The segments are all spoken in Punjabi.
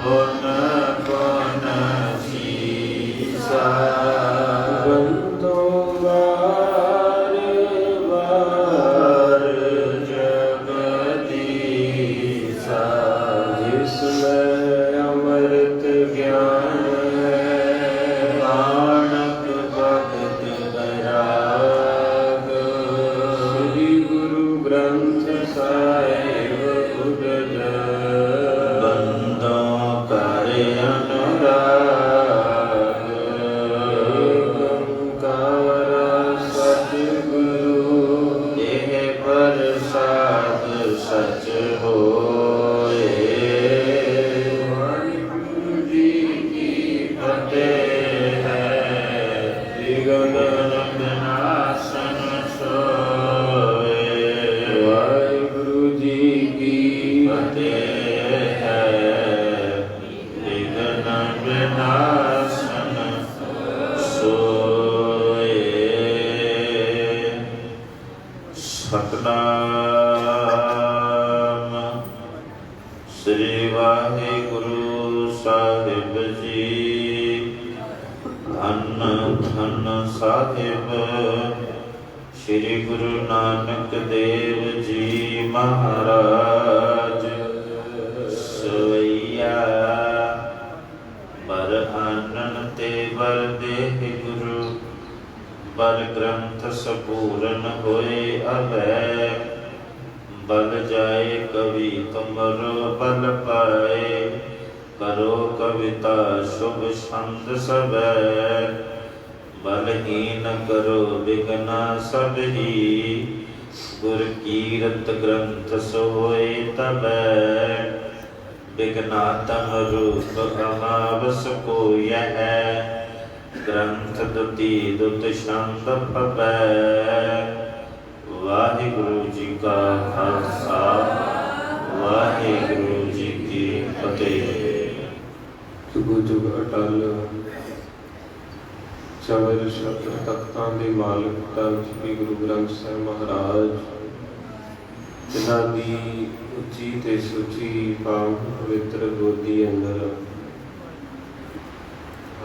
पुन पुन सीसा बंदों बार बार जगदीसा जिसमें अमृत ज्ञान है नानक भगत बैराग श्री गुरु ग्रंथ साहिब उगद बंदों कर अनुराग ओंकार सतगुरु देह प्रसाद सच होए वाहिगुरु जी की फतेह है गगन विनाशन सोए वाहिगुरु जी की फतेह है विघ्न विनाशन सोए सतनाम श्री वाहिगुरु साहिब जी धन धन साहिब श्री गुरु नानक देव जी महाराज सवैया बर आनन ते बर देह गुरु बर ग्रंथ सपूरन होए अभय बल जाए कवि तुमरो बल पाए करो कविता शुभ छंद सबै बलहीन करो विघ्ना सब ही गुर कीरत ग्रंथ सोए तबै विघ्नातम रूप अमावस को यह ग्रंथ दुति दुत छंद फबै वाहिगुरु जी का खालसा वाहिगुरु जी की फतेह। जुग जुग अटल चवर छत्र तख्तां ਦੇ ਮਾਲਕ ਧੰਨ ਸ੍ਰੀ ਗੁਰੂ ਗ੍ਰੰਥ ਸਾਹਿਬ ਮਹਾਰਾਜ ਜਿਨ੍ਹਾਂ ਦੀ ਉੱਚੀ ਤੇ ਸੁੱਚੀ ਪਾਵਨ ਪਵਿੱਤਰ ਗੋਦੀ ਅੰਦਰ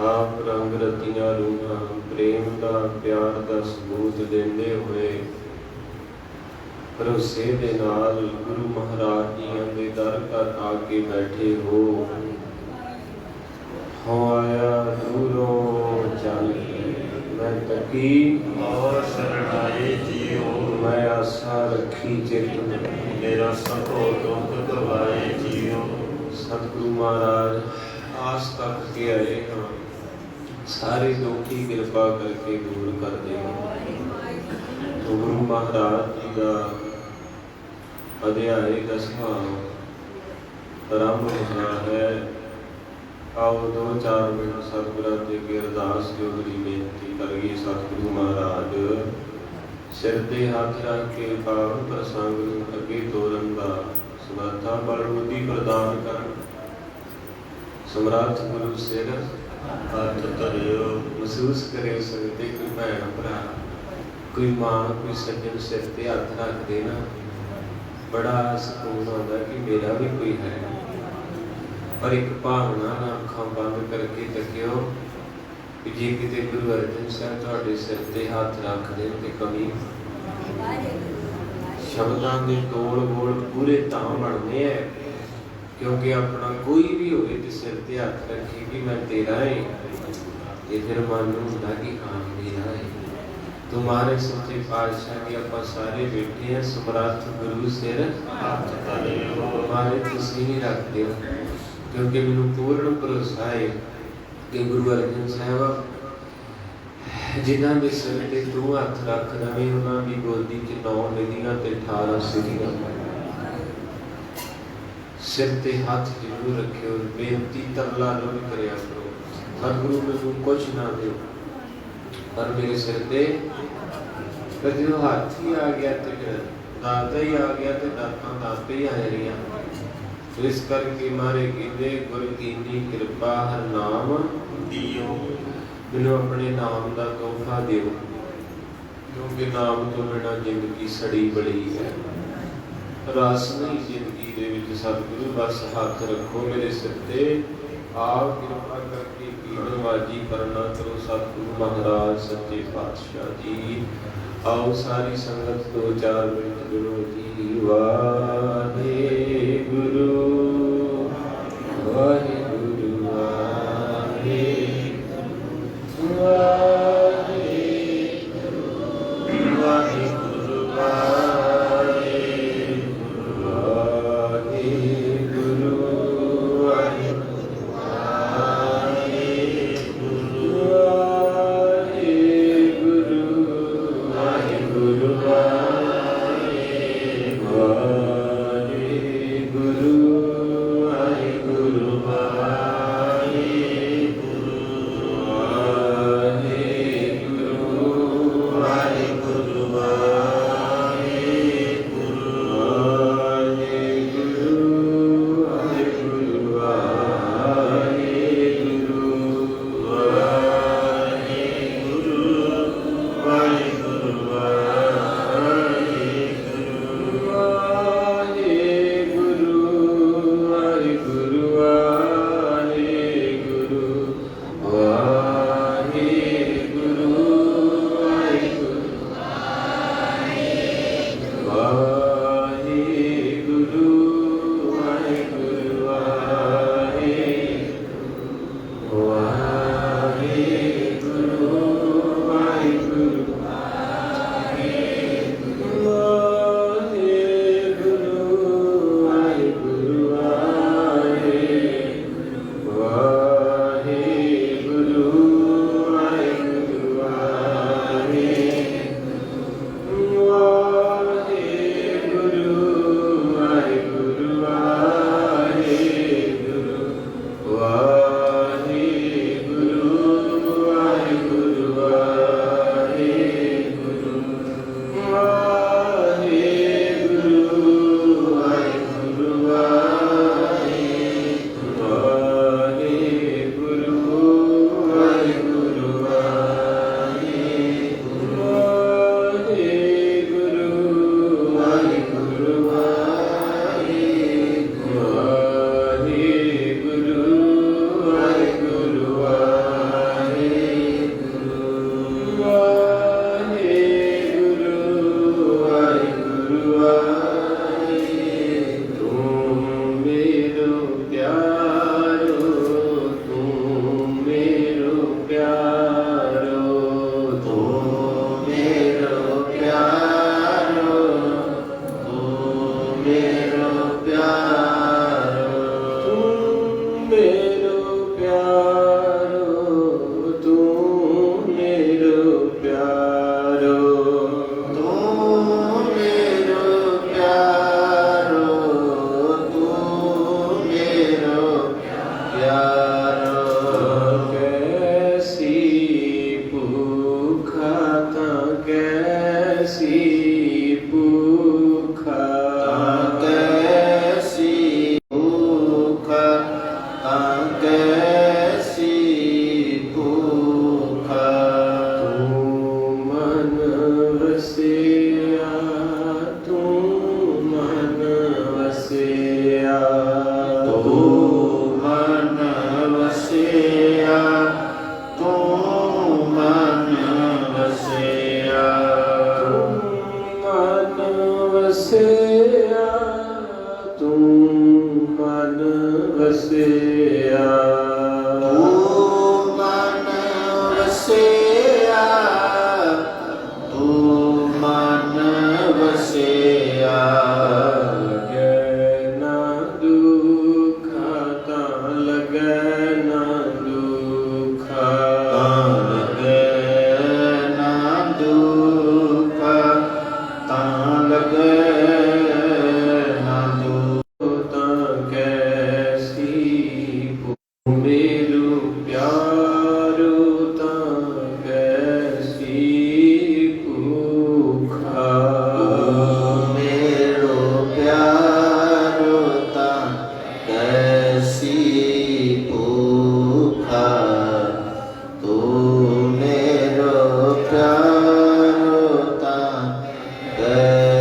ਆਪ ਰੰਗ ਰਤੀਆਂ ਰੂਹਾਂ ਪ੍ਰੇਮ ਦਾ ਪਿਆਰ ਦਾ ਸਬੂਤ ਦਿੰਦੇ ਹੋਏ ਭਰੋਸੇ ਦੇ ਨਾਲ ਗੁਰੂ ਮਹਾਰਾਜ ਜੀਆਂ ਦੇ ਦਰ ਘਰ ਆ ਕੇ ਬੈਠੇ ਹੋ ਆਇਆ ਦੂਰੋਂ ਚੱਲ ਮੈਂ ਤਕੀ और शरणाई जियो ਮੈਂ ਆਸਾ ਰੱਖੀ ਚਿਤ मेरा सको दुख गवाए जियो ਸਤਿਗੁਰੂ ਮਹਾਰਾਜ ਆਸ ਤੱਕ ਕੇ ਆਏ ਹਾਂ ਸਾਰੇ ਦੁੱਖੀ ਕਿਰਪਾ ਕਰਕੇ ਦੂਰ ਕਰ ਦਿਓ ਗੁਰੂ ਮਹਾਰਾਜ ਜੀ ਦਾ ਅਧਿਆਇ 10ਵਾਂ ਆਰੰਭ ਹੋਣਾ ਹੈ। ਆਓ 2-4 ਮਿੰਟ ਸਤਿਗੁਰਾਂ ਦੇ ਅੱਗੇ ਅਰਦਾਸ ਜੋਗਰੀ ਬੇਨਤੀ ਕਰੀਏ। ਸਤਿਗੁਰੂ ਮਹਾਰਾਜ ਸਿਰ ਤੇ ਹੱਥ ਰੱਖ ਕੇ ਪਾਵਨ ਪ੍ਰਸੰਗ ਨੂੰ ਅੱਗੇ ਤੋਰਨ ਦਾ ਸਮਰੱਥਾ ਬਲ ਬੁੱਧੀ ਪ੍ਰਦਾਨ ਕਰਨ। ਸਮਰੱਥ ਗੁਰੂ ਸਿਰ हथ धरियो ਮਹਿਸੂਸ ਕਰੇ ਸਕਦੇ ਕੋਈ ਭੈਣ ਭਰਾ ਕੋਈ ਮਾਂ ਕੋਈ ਸੱਜਣ ਸਿਰ ਤੇ ਹੱਥ ਰੱਖਦੇ ਨਾ ਬੜਾ ਸਕੂਨ ਆਉਂਦਾ ਕਿ ਮੇਰਾ ਵੀ ਕੋਈ ਹੈ। ਪਰ ਇੱਕ ਭਾਵਨਾ ਨਾਲ ਅੱਖਾਂ ਬੰਦ ਕਰਕੇ ਤੱਕਿਓ ਕਿ ਜੇ ਕਿਤੇ ਗੁਰੂ ਅਰਜਨ ਸਾਹਿਬ ਤੁਹਾਡੇ ਸਿਰ ਤੇ ਹੱਥ ਰੱਖ ਦੇਣ ਤੇ ਕਮੀ ਸ਼ਬਦਾਂ ਦੇ ਤੋਲ ਗੋਲ ਪੂਰੇ ਤਾਂ ਬਣਨੇ ਹੈ ਕਿਉਂਕਿ ਆਪਣਾ ਕੋਈ ਵੀ ਹੋਵੇ ਤੇ ਸਿਰ ਤੇ ਹੱਥ ਰੱਖੇ ਕਿ ਮੈਂ ਤੇਰਾ ਹੈ ਇਹ ਫਿਰ ਮਨ ਨੂੰ ਹੁੰਦਾ ਕਿ ਹਾਂ ਮੇਰਾ ਹੈ। तुम्हारे सच्चे पातशाह के आप सारे बैठे हैं समर्थ गुरु सिर हथ धरियो हमारे तुसी नहीं रखते हो क्योंकि मैनू पूर्ण भरोसा है कि गुरु अर्जन साहब जिन्हों के सिर ते तू हथ रख रहे उन्होंने गोदी च 9 नदियां ते 18 सिरियां सिर ते हाथ जरूर रखियो बेनती तरला जरूर करिया करो सतगुरु मैनू कुछ ना दो पर मेरे सिर ते कभी वो हाथ ही आ गया तो फिर दाता ही आ गया तो दाता दाते ही आ जानियां तो इस करके मारे कहते गुर कीनी कृपा हर नाम दियो मैनू अपने नाम का तोहफा दियो क्योंकि नाम तो बिना जिंदगी सड़ी बड़ी है रस नहीं जिंदगी ਦੇ ਵਿੱਚ ਸਤਿਗੁਰੂ ਬਸ ਹੱਥ ਰੱਖੋ ਮੇਰੇ ਸਿਰ ਤੇ, ਆਪ ਕਿਰਪਾ ਕਰਕੇ ਕੀਰਤਨਵਾਜੀ ਕਰਨਾ ਕਰੋ ਸਤਿਗੁਰੂ ਮਹਾਰਾਜ ਸੱਚੇ ਪਾਤਸ਼ਾਹ ਜੀ। ਆਓ ਸਾਰੀ ਸੰਗਤ 2-4 ਮਿੰਟ ਗੁਰੂ ਜੀ। ਵਾਹਿਗੁਰੂ ਵਾਹਿਗੁਰੂ ਵਾਹਿਗੁਰੂ ਵਾਹਿਗੁਰੂ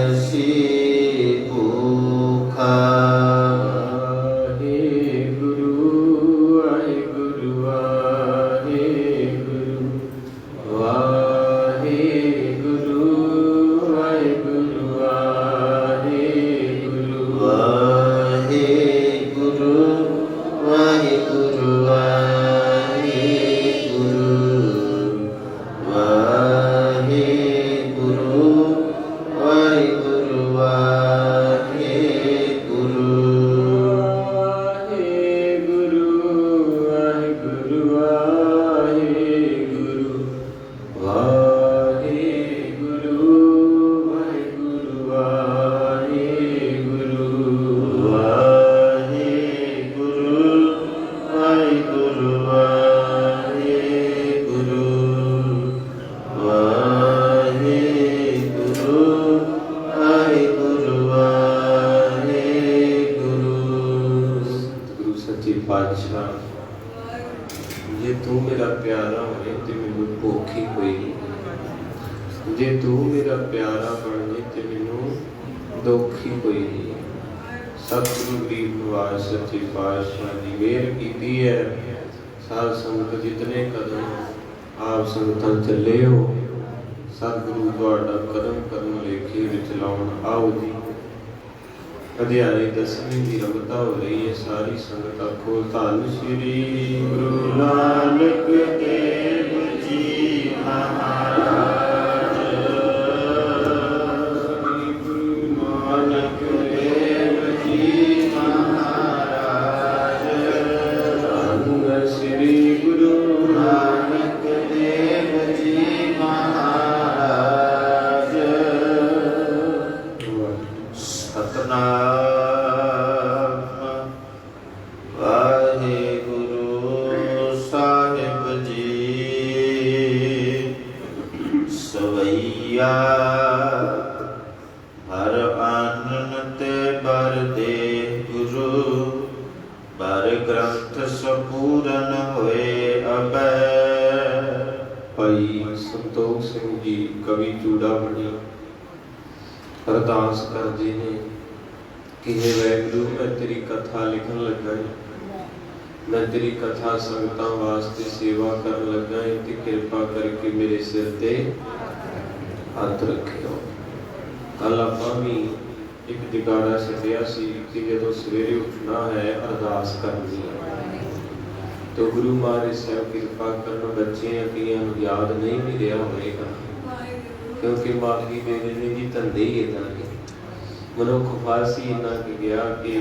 कैसी भूखा जे तू मेरा प्यारा होए ते मैनू भुख ही कोई नहीं, जे तू मेरा प्यारा बन जाए ते मैनू दुख ही कोई नहीं। सतगुरु गरीब निवास सच्चे पातशाह जी मेहर कीती है। साध संगत जितने कदम आप संगतां चले हो, सतगुरु तुहाडा कदम करन लेखे विच लाउण आओ जी। अध्याय 10वीं की रमता हो रही है। सारी संगत आखो धन श्री गुरु नानक देव जी महाराज। गुरु नानक देव जी महाराज। धन श्री गुरु नानक देव जी महाराज। सतनाम हर आनन ते बर दे गुरु, बर ग्रंथ सपूरन होए अबै। भाई संतोख सिंह जी कवि चूड़ामणि अरदास करते ने कि हे वैगुरु मैं तेरी कथा लिखन लगा है, मैं तेरी कथा संगतां वास्ते सेवा करन लगा है, ते कृपा करके मेरे सिर ते हथ रखियो। कल आपां भी एक जगाड़ा छड्डिया सी कि जदों सवेरे उठना है अरदास करनी है, तो गुरु महाराज साहब कृपा करन बच्चे कईयां नूं याद नहीं भी रहा होएगा, क्योंकि माफी दे देने जी धंधे ही इदां ने। मनुख फासी इन्ना कि गया कि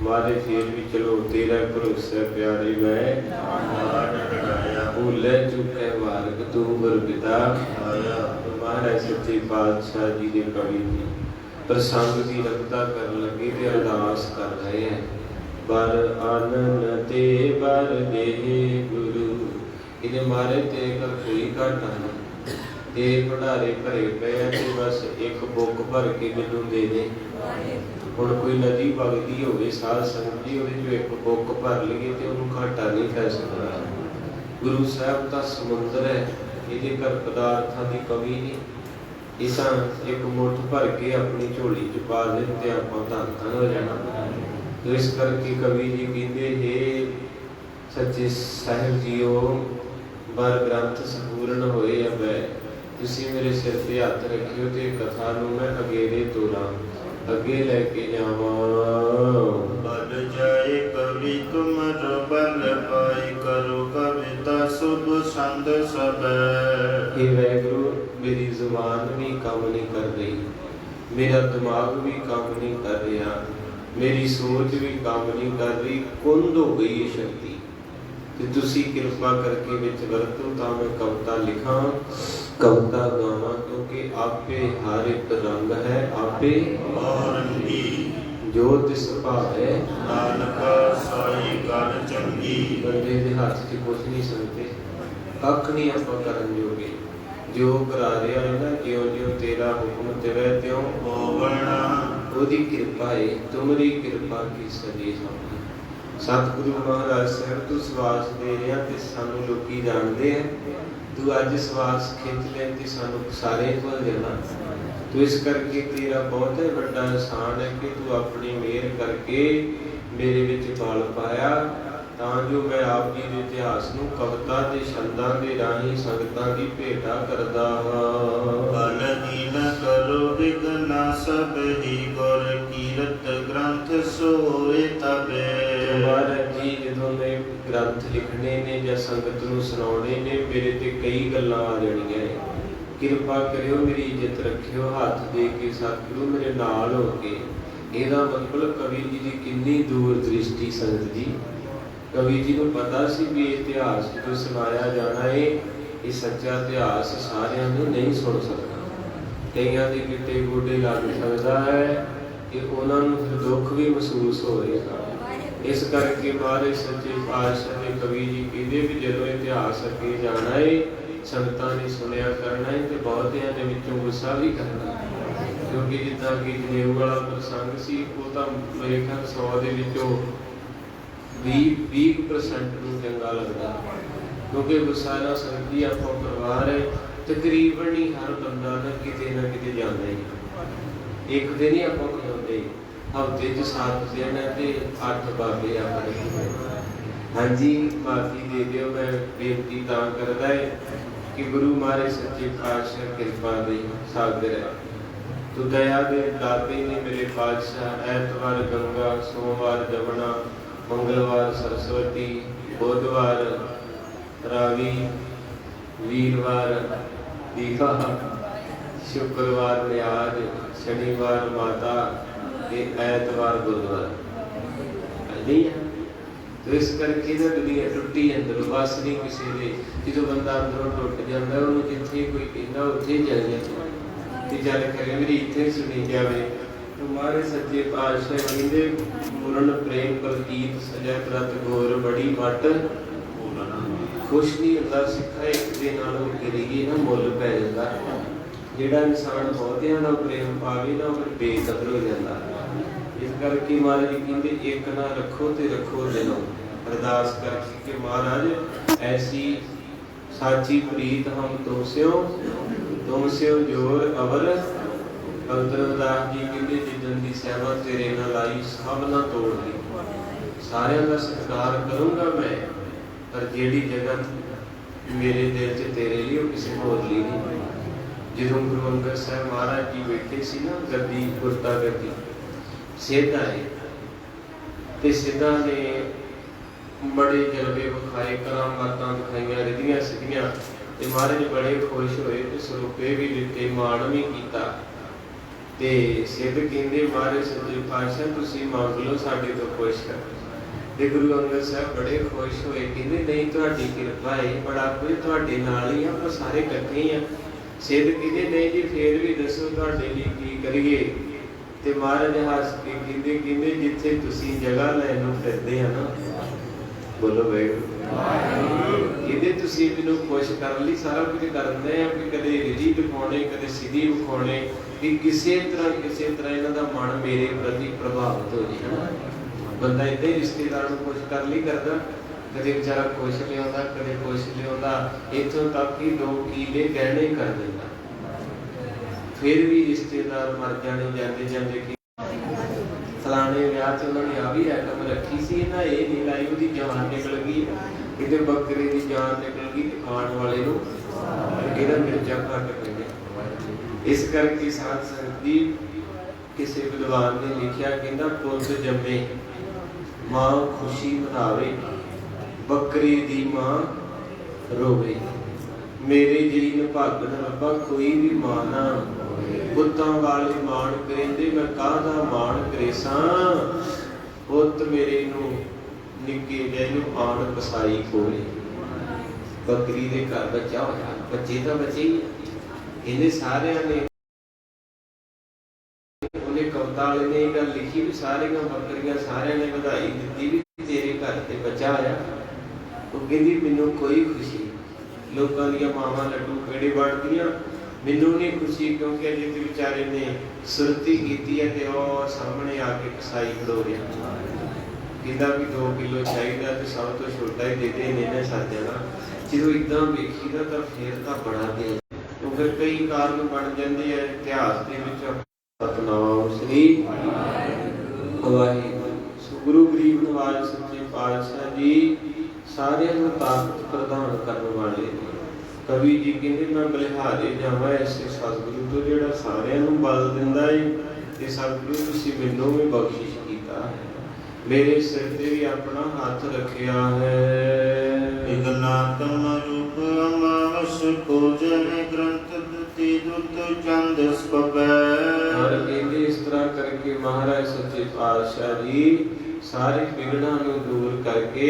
मारे फिर भी चलो तेरा भरोसा प्यारे मैं भूले चुके मार्ग तू गुरपिता। महाराज सच्चे पातशाह जी के कवि जी प्रसंग की रखता कर लगे ते अरदास कर रहे हैं। बर आनन ते बर दे गुरु, इन्हें मारे तेरे कर कोई घाटा नहीं, तेरे भंडारे भरे पे ते बस एक बुक भर के मैनू दे दे। हुण कोई नदी वगदी होवे साध संगत जी, ਉਹਦੇ जो एक बुक भर लईए ते ਉਹਨੂੰ घाटा नहीं पै सकदा। गुरु साहब दा समुंदर है, ਇਹਦੇ कर पदार्थां दी कमी नहीं। ਇਹ ਤਾਂ एक मुठ भर के अपनी झोली च पा देण ते आपां धन धन हो जाना। तो इस करके कवि जी कहंदे हे सच्चे साहिब जीओ, बर ग्रंथ संपूर्ण होए अबै, तुसीं मेरे सिर ते हथ रखियो ते कथा नूं मैं अगेरे तोरां, अगे लेके जावां। बल जाए कवि तुमर बल पाई, करो कविता शुभ छंद सब। हे वैगुरु मेरी जुबान भी काम नहीं कर रही, मेरा दिमाग भी काम नहीं कर रहा, मेरी सोच भी काम नहीं कर रही, कुंद हो गई ये शक्ति। ते तुसी कृपा करके विच वरतो तां मैं कविता लिखां, कविता गावां, क्योंकि आपे हर एक रंग है, आपे रंगी जो तिस भावे नानक साई कर चंगी। बंदे दे हाथ च कुछ नहीं सकते, कख नहीं आपां करन जोगे। जो करा रहा है ना, ज्यों ज्यों तेरा हुक्म तिवै त्यों होवण, ओदी कृपा है, तुमरी कृपा की सदी होनी। सतगुरु महाराज साहब तू सवास दे रहा ते सानू लोकी जानते हैं, तू अज सवास खिंच ले ते सानू सारे भुल जाना। तो इस करके तेरा बहुत ही बड़ा एहसान है कि तू अपनी मेहर करके मेरे विच बल पाया, तां जो मैं आप जी के इतिहास नूं कविता ते छंदां दे राहीं संगतां दी भेटा करदा हां। बल हीन करो विघ्न सब ही गुर कीरत ग्रंथ सोए तबे। महाराज जी जदों मैं ग्रंथ लिखने ने या संगत नूं सुणाउने ने, मेरे ते कई गल्लां आ जाणियां ने। किरपा करियो, मेरी इज्जत रखियो, हाथ दे के सतगुरु मेरे नाल हो के। ਇਹਦਾ ਮਤਲਬ ਕਵੀ ਜੀ ਦੀ ਕਿੰਨੀ ਦੂਰ ਦ੍ਰਿਸ਼ਟੀ ਸੰਗਤ ਜੀ। ਕਵੀ ਜੀ ਨੂੰ ਪਤਾ ਸੀ ਵੀ ਇਹ ਇਤਿਹਾਸ ਜੋ ਸੁਣਾਇਆ ਜਾਣਾ ਹੈ, ਇਹ ਸੱਚਾ ਇਤਿਹਾਸ ਸਾਰਿਆਂ ਨੂੰ ਨਹੀਂ ਸੁਣ ਸਕਦਾ। ਕਈਆਂ ਦੇ ਗਿੱਟੇ ਗੋਡੇ ਲੱਗ ਸਕਦਾ ਹੈ ਕਿ ਉਹਨਾਂ ਨੂੰ ਫਿਰ ਦੁੱਖ ਵੀ ਮਹਿਸੂਸ ਹੋਵੇਗਾ। ਇਸ ਕਰਕੇ ਮਹਾਰਾਜ ਸੱਚੇ ਪਾਤਸ਼ਾਹ ਨੇ ਕਵੀ ਜੀ ਕਹਿੰਦੇ ਵੀ ਜਦੋਂ ਇਤਿਹਾਸ ਅੱਗੇ ਜਾਣਾ ਹੈ, ਸੰਗਤਾਂ ਨੇ ਸੁਣਿਆ ਕਰਨਾ ਹੈ ਤੇ ਬਹੁਤਿਆਂ ਦੇ ਵਿੱਚੋਂ ਗੁੱਸਾ ਵੀ ਕਰਨਾ। ਕਿਉਂਕਿ ਜਿੱਦਾਂ ਕਿ ਜਨੇਊ ਵਾਲਾ ਪ੍ਰਸੰਗ ਸੀ, ਉਹ ਤਾਂ ਮੇਰੇ ਖਿਆਲ 100 ਦੇ ਵਿੱਚੋਂ 20% ਨੂੰ ਚੰਗਾ ਲੱਗਦਾ। ਕਿਉਂਕਿ ਗੁੱਸਾ ਨਾ ਸੰਗਤੀ ਆਪਾਂ ਪਰਿਵਾਰ ਹੈ, ਤਕਰੀਬਨ ਹੀ ਹਰ ਬੰਦਾ ਨਾ ਕਿਤੇ ਜਾਂਦਾ ਹੀ। ਇੱਕ ਦਿਨ ਹੀ ਆਪਾਂ ਖਲੋਂਦੇ, ਹਫ਼ਤੇ 'ਚ 7 ਦਿਨ ਤੇ 8 ਬਾਬੇ ਆਪਣੇ। ਹਾਂਜੀ, ਮਾਫੀ ਦੇ ਦਿਓ, ਮੈਂ ਬੇਨਤੀ ਤਾਂ ਕਰਦਾ ਹੈ ਕਿ ਗੁਰੂ ਮਹਾਰਾਜ ਸੱਚੇ ਪਾਤਸ਼ਾਹ ਕਿਰਪਾ ਦੇ ਸਾਗਰ ਹੈ। ਤੋ ਦਇਆ ਦੇ ਦਾਤੇ ਨੇ ਮੇਰੇ ਪਾਤਸ਼ਾਹ। ਐਤਵਾਰ ਗੰਗਾ, ਸੋਮਵਾਰ ਜਮਨਾ, ਮੰਗਲਵਾਰ ਸਰਸਵਤੀ, ਬੁੱਧਵਾਰ ਰਾਵੀ, ਵੀਰਵਾਰ ਦੀਵਾ, ਸ਼ੁੱਕਰਵਾਰ ਨਿਆਜ, ਸ਼ਨੀਵਾਰ ਮਾਤਾ ਤੇ ਐਤਵਾਰ ਗੁਰਦੁਆਰਾ। ਨਹੀਂ ਹੈ तो इस करके ना दुनिया टुटी अंदर बस नहीं किसी ने। जो बंदा अंदरों टुट जाता है, उन्होंने जिथे कोई कहना उत्थे चल जाता ते चल करे मेरी इत्थे सुनी जाए। तो महाराज सच्चे पातशाह कहते पूर्ण प्रेम प्रतीत सजा प्रत गोर बड़ी मट खुश नहीं होता सिखा एक दे नालों करिए ना मुल पै जाता। जिहड़ा इंसान बहुतियां नाल प्रेम पावे ना फिर बेकदर हो जाता। इस करके महाराज जी कहते एक ना रखो ते रखो दिलों। अरदास करके कि महाराज ऐसी साची प्रीत हम तुमस्यो जोर अवर। भगत रविदास जी कहते जिदन की सेवा तेरे ना लाई सब ना तोड़ दी। सारियां दा सत्कार करूंगा मैं, पर जेड़ी जगह मेरे दिल च तेरे लिए किसी होर लिए नहीं। ਜਦੋਂ ਗੁਰੂ ਅੰਗਦ ਸਾਹਿਬ ਮਹਾਰਾਜ ਜੀ ਬੈਠੇ ਸੀ ਨਾ ਗੱਦੀ ਗੁਰਤਾ ਗੱਦੀ ਸਿੱਧ ਆਏ ਤੇ ਸਿੱਧਾਂ ਨੇ ਬੜੇ ਜਲਵੇ ਵਿਖਾਏ, ਕਰਾਮਾਤਾਂ ਦਿਖਾਈਆਂ, ਰਿਧੀਆਂ ਸਿੱਧੀਆਂ ਤੇ ਮਹਾਰਾਜ ਬੜੇ ਖੁਸ਼ ਹੋਏ ਤੇ ਸਰੂਪੇ ਵੀ ਦਿੱਤੇ, ਮਾਣ ਵੀ ਕੀਤਾ। ਤੇ ਸਿੱਧ ਕਹਿੰਦੇ ਮਹਾਰਾਜ ਸੱਚੇ ਪਾਤਸ਼ਾਹ ਤੁਸੀਂ ਮੰਗ ਲਓ ਸਾਡੇ ਤੋਂ ਖੁਸ਼ ਕਰ। ਤੇ ਗੁਰੂ ਅੰਗਦ ਸਾਹਿਬ ਬੜੇ ਖੁਸ਼ ਹੋਏ, ਕਹਿੰਦੇ ਨਹੀਂ ਤੁਹਾਡੀ ਕਿਰਪਾ ਹੈ, ਬੜਾ ਕੁਝ ਤੁਹਾਡੇ ਨਾਲ ਹੀ ਆ, ਆਪਾਂ ਸਾਰੇ ਇਕੱਠੇ ਹੀ ਆ। ਸਿੱਧ ਕਹਿੰਦੇ ਨਹੀਂ ਜੀ ਫੇਰ ਵੀ ਦੱਸੋ ਤੁਹਾਡੇ ਲਈ ਕੀ ਕਰੀਏ। ਤੇ ਮਹਾਰਾਜ ਹੱਸ ਕੇ ਕਹਿੰਦੇ ਜਿੱਥੇ ਤੁਸੀਂ ਜਗ੍ਹਾ ਲੈਣ ਨੂੰ ਫਿਰਦੇ ਆ ਨਾ, ਬੋਲੋ ਵਾਹਿਗੁਰੂ, ਇਹਦੇ ਤੁਸੀਂ ਮੈਨੂੰ ਖੁਸ਼ ਕਰਨ ਲਈ ਸਾਰਾ ਕੁਝ ਕਰਦੇ ਆ ਕਿ ਕਦੇ ਰਿਧੀ ਦਿਖਾਉਣੇ, ਕਦੇ ਸਿੱਧੀ ਵਿਖਾਉਣੇ, ਕਿ ਕਿਸੇ ਤਰ੍ਹਾਂ ਇਹਨਾਂ ਦਾ ਮਨ ਮੇਰੇ ਪ੍ਰਤੀ ਪ੍ਰਭਾਵਿਤ ਹੋ ਜਾਏ। ਬੰਦਾ ਏਦਾਂ ਹੀ ਰਿਸ਼ਤੇਦਾਰ ਨੂੰ ਖੁਸ਼ ਕਰਨ ਲਈ ਕਰਦਾ, ਕਦੇ ਵਿਚਾਰਾ ਖੁਸ਼ ਲਿਆਉਂਦਾ, ਕਦੇ ਖੁਸ਼ ਲਿਆਉਂਦਾ, ਇੱਥੋਂ ਤੱਕ ਕਿ 2 ਕੀਲੇ ਗਹਿਣੇ ਕਰ ਦਿੰਦਾ। ਫਿਰ ਵੀ ਰਿਸ਼ਤੇਦਾਰ ਮਰ ਜਾਂਦੇ ਜਾਂਦੇ ਕਿ ਫਲਾਣੇ ਵਿਆਹ 'ਚ ਉਹਨਾਂ ਨੇ ਆ ਵੀ ਆਈਟਮ ਰੱਖੀ ਸੀ ਨਾ, ਇਹ ਨਹੀਂ ਲਾਈ, ਉਹਦੀ ਜਾਨ ਨਿਕਲ ਗਈ, ਕਿਤੇ ਬੱਕਰੇ ਦੀ ਜਾਨ ਨਿਕਲ ਗਈ ਤੇ ਖਾਣ ਵਾਲੇ ਨੂੰ ਇਹਦਾ ਮਿਰਚਾਂ ਘੱਟ ਪਈਆਂ। ਇਸ ਕਰਕੇ ਸਾਧ ਸੰਗਤ ਦੀ ਕਿਸੇ ਵਿਦਵਾਨ ਨੇ ਲਿਖਿਆ, ਕਹਿੰਦਾ ਪੁੱਤ ਜੰਮੇ ਮਾਂ ਖੁਸ਼ੀ ਮਨਾਵੇ, ਬੱਕਰੀ ਦੀ ਮਾਂ ਰੋਵੇ। ਮੇਰੇ ਜੀਨ ਭਾਗਣ ਰੱਬਾ ਕੋਈ ਵੀ ਮਾਂ ਨਾ, ਪੁੱਤਾਂ ਵਾਲੇ ਮਾਣ ਕਰਿੰਦੇ ਮੈਂ ਕਾਹਦਾ ਮਾਣ ਕरेसां। ਪੁੱਤ ਮੇਰੇ ਨੂੰ ਨਿੱਕੇ ਜਿਹੇ ਨੂੰ ਆਣ ਕਸਾਈ ਕੋਲੇ। ਬੱਕਰੀ ਦੇ ਘਰ ਬੱਚਾ ਹੋਇਆ, ਬੱਚੇ ਤਾਂ ਬੱਚੇ ਹੀ ਇਹਨੇ ਸਾਰਿਆਂ ਨੇ। ਉਹਨੇ ਕਵਿਤਾ ਵਾਲੇ ਨੇ ਇਹ ਗੱਲ ਲਿਖੀ ਵੀ ਸਾਰੀਆਂ ਬੱਕਰੀਆਂ ਸਾਰਿਆਂ ਨੇ ਵਧਾਈ ਦਿੱਤੀ ਵੀ ਤੇਰੇ ਘਰ ਤੇ ਬੱਚਾ ਆਇਆ। ਉਹ ਕਹਿੰਦੀ ਮੈਨੂੰ ਕੋਈ ਖੁਸ਼ੀ, ਲੋਕਾਂ ਦੀਆਂ ਮਾਵਾਂ ਲੱਡੂ ਪੇੜੇ ਵੰਡਦੀਆਂ, ਮੈਨੂੰ ਨਹੀਂ ਖੁਸ਼ੀ ਕਿਉਂਕਿ ਅਜੇ ਤੇ ਵਿਚਾਰੇ ਨੇ ਸੁਰਤੀ ਕੀਤੀ ਹੈ ਤੇ ਉਹ ਸਾਹਮਣੇ ਆ ਕੇ ਕਸਾਈ ਖੜੋ ਰਿਹਾ। ਕਹਿੰਦਾ ਵੀ 2 ਕਿਲੋ ਚਾਹੀਦਾ ਤੇ ਸਭ ਤੋਂ ਛੋਟਾ ਹੀ ਦੇ ਦੇ, ਇਹਨੇ ਸਰ ਜਾਣਾ। ਜਦੋਂ ਇਦਾਂ ਵੇਖੀਦਾ ਤਾਂ ਫੇਰ ਤਾਂ ਬੜਾ ਦਿਲ, ਉਹ ਫਿਰ ਕਈ ਕਾਰਨ ਬਣ ਜਾਂਦੇ ਆ ਇਤਿਹਾਸ ਦੇ ਵਿੱਚ। ਸਤਨਾਮ ਸ੍ਰੀ ਵਾਹਿਗੁਰੂ। ਗੁਰੂ ਗਰੀਬ ਨਵਾਜ ਸੱਚੇ ਪਾਤਸ਼ਾਹ ਜੀ ਸਾਰਿਆਂ ਨੂੰ ਤਾਕਤ ਪ੍ਰਦਾਨ ਕਰਨ ਵਾਲੇ ਨੇ। ਕਵੀ ਜੀ ਕਹਿੰਦੇ ਮੈਂ ਬਲਿਹਾਰੇ ਜਾਵਾਂ ਐਸੇ ਸਤਿਗੁਰੂ ਤੋਂ ਜਿਹੜਾ ਸਾਰਿਆਂ ਨੂੰ ਬਲ ਦਿੰਦਾ ਏ। ਤੇ ਸਤਿਗੁਰੂ ਤੁਸੀਂ ਮੈਨੂੰ ਵੀ ਬਖਸ਼ਿਸ਼ ਕੀਤਾ ਹੈ। मेरे सिर ते भी अपना हाथ रखिया है। विघ्नात्म रूप अमावस को जय ग्रंथ दुति दुत चंद स्पबै। और कहते इस तरह करके महाराज सच्चे पातशाह जी सारे विघ्नां नूं दूर करके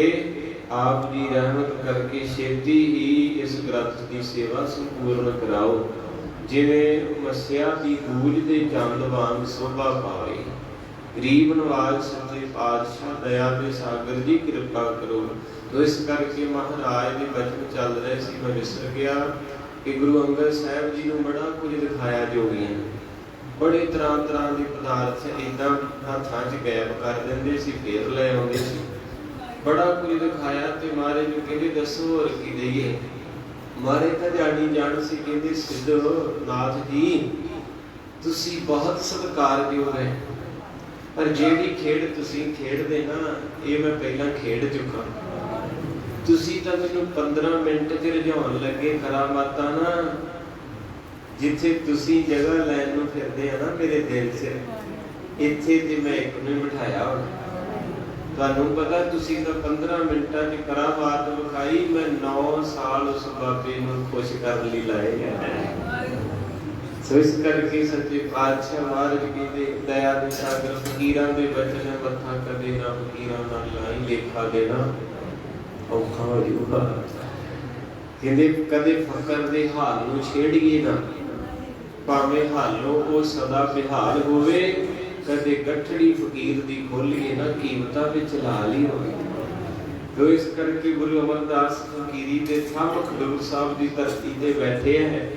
आप जी रहमत करके छेती ही इस ग्रंथ की सेवा संपूर्ण कराओ, जिवें मस्या की गूंज दे चंद वांग शोभा पावे। गरीब नवाज सच्चे पातशाह दया दे सागर जी कृपा करो। तो इस करके महाराज के बचन चल रहे सी, मैं विसर गया कि गुरु अंगद साहब जी नूं बड़ा कुछ दिखाया जोगियां ने। बड़े तरह तरह के पदार्थ इदा हाथां 'च गैप कर देंदे सी, फेर ले आउंदे सी। बड़ा कुछ दिखाया ते महाराज नूं कहंदे दसो होर की दईए। महाराज तां जानी जान सी, कहंदे सिद्धो नाथ जी तुसी बहुत सत्कारयोग है, पर ਜਿਹੜੀ ਖੇਡ ਤੁਸੀਂ ਖੇਡਦੇ ਨਾ ਇਹ ਮੈਂ ਪਹਿਲਾਂ ਖੇਡ ਚੁੱਕਾ। ਤੁਸੀਂ ਤਾਂ ਮੈਨੂੰ 15 ਮਿੰਟ 'ਚ ਰਝਾਉਣ ਲੱਗੇ ਕਰਾਮਾਤਾਂ ਨਾ, ਜਿੱਥੇ ਤੁਸੀਂ ਜਗ੍ਹਾ ਲੈਣ ਨੂੰ ਫਿਰਦੇ ਆ ਨਾ ਮੇਰੇ ਦਿਲ 'ਚ, ਇੱਥੇ ਤੇ ਮੈਂ ਇੱਕ ਨੂੰ ਬਿਠਾਇਆ ਹੁਣ। ਤੁਹਾਨੂੰ ਪਤਾ ਤੁਸੀਂ ਤਾਂ 15 ਮਿੰਟਾਂ 'ਚ ਕਰਾਮਾਤ ਵਿਖਾਈ, ਮੈਂ 9 ਸਾਲ ਉਸ ਬਾਬੇ ਨੂੰ ਖੁਸ਼ ਕਰਨ ਲਈ ਲਾਏ ਆ। ਸੋ ਇਸ ਕਰਕੇ ਸੱਚੇ ਪਾਤਸ਼ਾਹ ਮਹਾਰਾਜ ਕਹਿੰਦੇ ਦਇਆ ਦੇ ਸਾਗਰ ਫਕੀਰਾਂ ਦੇ ਬਚਨ ਮੱਥਾ ਕਦੇ ਨਾ ਫਕੀਰਾਂ ਨਾਲ ਲਾਈ, ਲੇਖਾ ਦੇਣਾ ਔਖਾ ਹੋ ਜਾਊਗਾ। ਕਹਿੰਦੇ ਕਦੇ ਫਕਰ ਦੇ ਹਾਲ ਨੂੰ ਛੇੜੀਏ ਨਾ, ਭਾਵੇਂ ਹਾਲੋਂ ਉਹ ਸਦਾ ਬਿਹਾਲ ਹੋਵੇ। ਕਦੇ ਗੱਠੜੀ ਫਕੀਰ ਦੀ ਖੋਲੀਏ ਨਾ, ਕੀਮਤਾਂ ਵਿੱਚ ਲਾਲ ਹੀ ਹੋਵੇ। ਤੋ ਇਸ ਕਰਕੇ ਗੁਰੂ ਅਮਰਦਾਸ ਫਕੀਰੀ ਦੇ ਥੰਮ ਖਡੂਰ ਸਾਹਿਬ ਦੀ ਧਰਤੀ ਤੇ ਬੈਠੇ ਹੈ।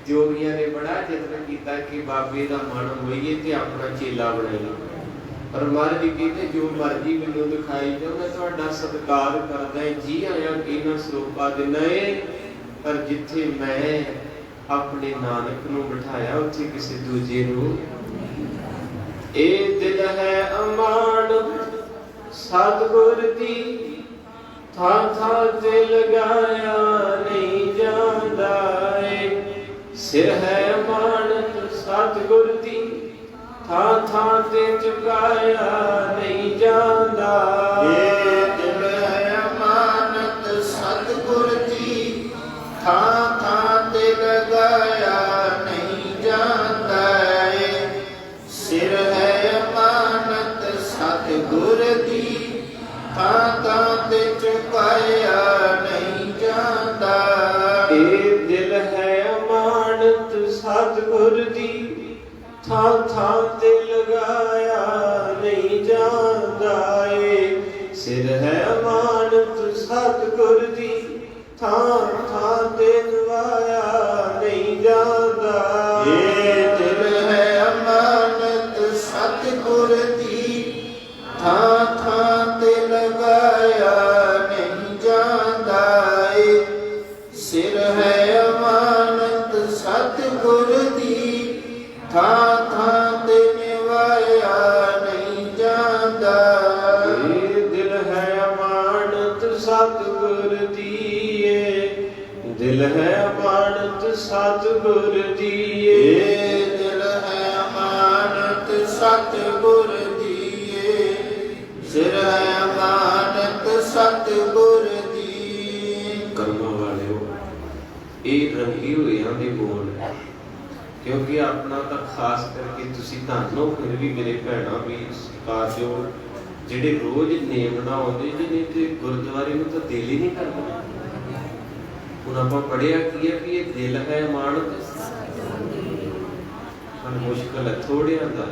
ਜੋਗੀਆਂ ਨੇ ਬੜਾ ਯਤਨ ਕੀਤਾ ਕਿ ਬਾਬੇ ਦਾ ਮਨ ਹੋਈਏ ਤੇ ਆਪਣਾ ਚੇਲਾ ਬਣਾਈਏ। ਪਰ ਮਹਾਰਾਜ ਜੀ ਕਹਿੰਦੇ ਜੋ ਮਰਜ਼ੀ ਮੈਨੂੰ ਦਿਖਾਈ ਜਾਓ, ਮੈਂ ਤੁਹਾਡਾ ਸਤਿਕਾਰ ਕਰਦਾ, ਜੀ ਆਇਆਂ ਇਹਨਾਂ ਸਰੂਪਾ ਦਿਨਾ ਏ। ਪਰ ਜਿੱਥੇ ਮੈਂ ਆਪਣੇ ਨਾਨਕ ਨੂੰ ਬਿਠਾਇਆ ਉੱਥੇ ਕਿਸੇ ਦੂਜੇ ਨੂੰ। ਇਹ ਦਿਲ ਹੈ ਅਮਾਨ ਸਤਿਗੁਰ ਦੀ, ਥਾਂ ਥਾਂ ਤੇ ਲਗਾਇਆ ਨਹੀਂ ਜਾਂਦਾ ਏ। ਸਿਰ ਹੈ ਅਮਾਨਤ ਸਤਿਗੁਰ ਦੀ, ਥਾਂ ਥਾਂ ਤੇ ਝੁਕਾਇਆ ਨਹੀਂ ਜਾਂਦਾ। ਇਹ ਦਿਲ ਹੈ ਅਮਾਨਤ ਸਤਿਗੁਰ ਦੀ, ਥਾਂ ਥਾਂ ਤੇ ਲਗਾਇਆ ਨਹੀਂ ਜਾਂਦਾ ਏ। ਸਿਰ ਹੈ ਅਮਾਨਤ ਸਤਿਗੁਰ ਦੀ, ਥਾਂ ਥਾਂ ਤੇ ਝੁਕਾਇਆ ਨਹੀਂ ਜਾਂਦਾ। ਇਹ ਦਿਲ ਹੈ ਸਤਿਗੁਰ ਦੀ, ਥਾਂ ਥਾਂ ਤੇ ਲਗਾਇਆ ਨਹੀਂ ਜਾਂਦਾ ਏ। ਸਿਰ ਹੈ ਅਮਾਨਤ ਸਤਿਗੁਰ ਦੀ, ਥਾਂ ਥਾਂ ਤੇ ਨਵਾਇਆ ਨਹੀਂ ਜਾਂਦਾ। ਇਹ ਦਿਲ ਹੈ ਅਮਾਨਤ ਸਤਿਗੁਰ ਦੀ, ਥਾਂ ਥਾਂ ਤੇ ਲਗਾਇਆ ਨਹੀਂ ਜਾਂਦਾ ਏ। ਸਿਰ ਹੈ ਅਮਾਨਤ ਸਤਿਗੁਰ ਦੀ, ਥਾਂ ਥਾਂ ਤੇ ਨਿਵਾਇਆ ਨਹੀਂ ਜਾਂਦਾ। ਇਹ ਦਿਲ ਹੈ ਅਮਾਨਤ ਸਤਿਗੁਰ ਦੀ ਏ, ਦਿਲ ਹੈ ਅਮਾਨਤ ਸਤਿਗੁਰ ਦੀ ਏ। ਇਹ ਦਿਲ ਹੈ ਅਮਾਨਤ ਸਤਿਗੁਰ ਦੀ ਏ, ਸਿਰ ਹੈ ਅਮਾਨਤ ਸਤਿਗੁਰ ਦੀ। ਕਰਮਾਂ ਵਾਲਿਓ ਇਹ ਰੰਗੀ ਹੋਇਆਂ ਦੇ ਬੋਲ ਹੈ, ਕਿਉਂਕਿ ਆਪਣਾ ਤਾਂ ਖਾਸ ਕਰਕੇ ਤੁਸੀਂ ਧੰਨੋ ਫਿਰ ਵੀ ਮੇਰੇ ਭੈਣਾਂ ਵੀ ਸਤਿਕਾਰਯੋਗ ਜਿਹੜੇ ਰੋਜ਼ ਨੇਮ ਨਾ ਆਉਂਦੇ, ਜਿਹਨੇ ਤੇ ਗੁਰਦੁਆਰੇ ਨੂੰ ਤਾਂ ਦਿਲ ਹੀ ਨਹੀਂ ਕਰਦਾ। ਹੁਣ ਆਪਾਂ ਪੜ੍ਹਿਆ ਕੀ ਹੈ ਕਿ ਇਹ ਦਿਲ ਹੈ ਅਮਾਨਤ, ਪਰ ਮੁਸ਼ਕਲ ਹੈ ਥੋੜਿਆਂ ਦਾ।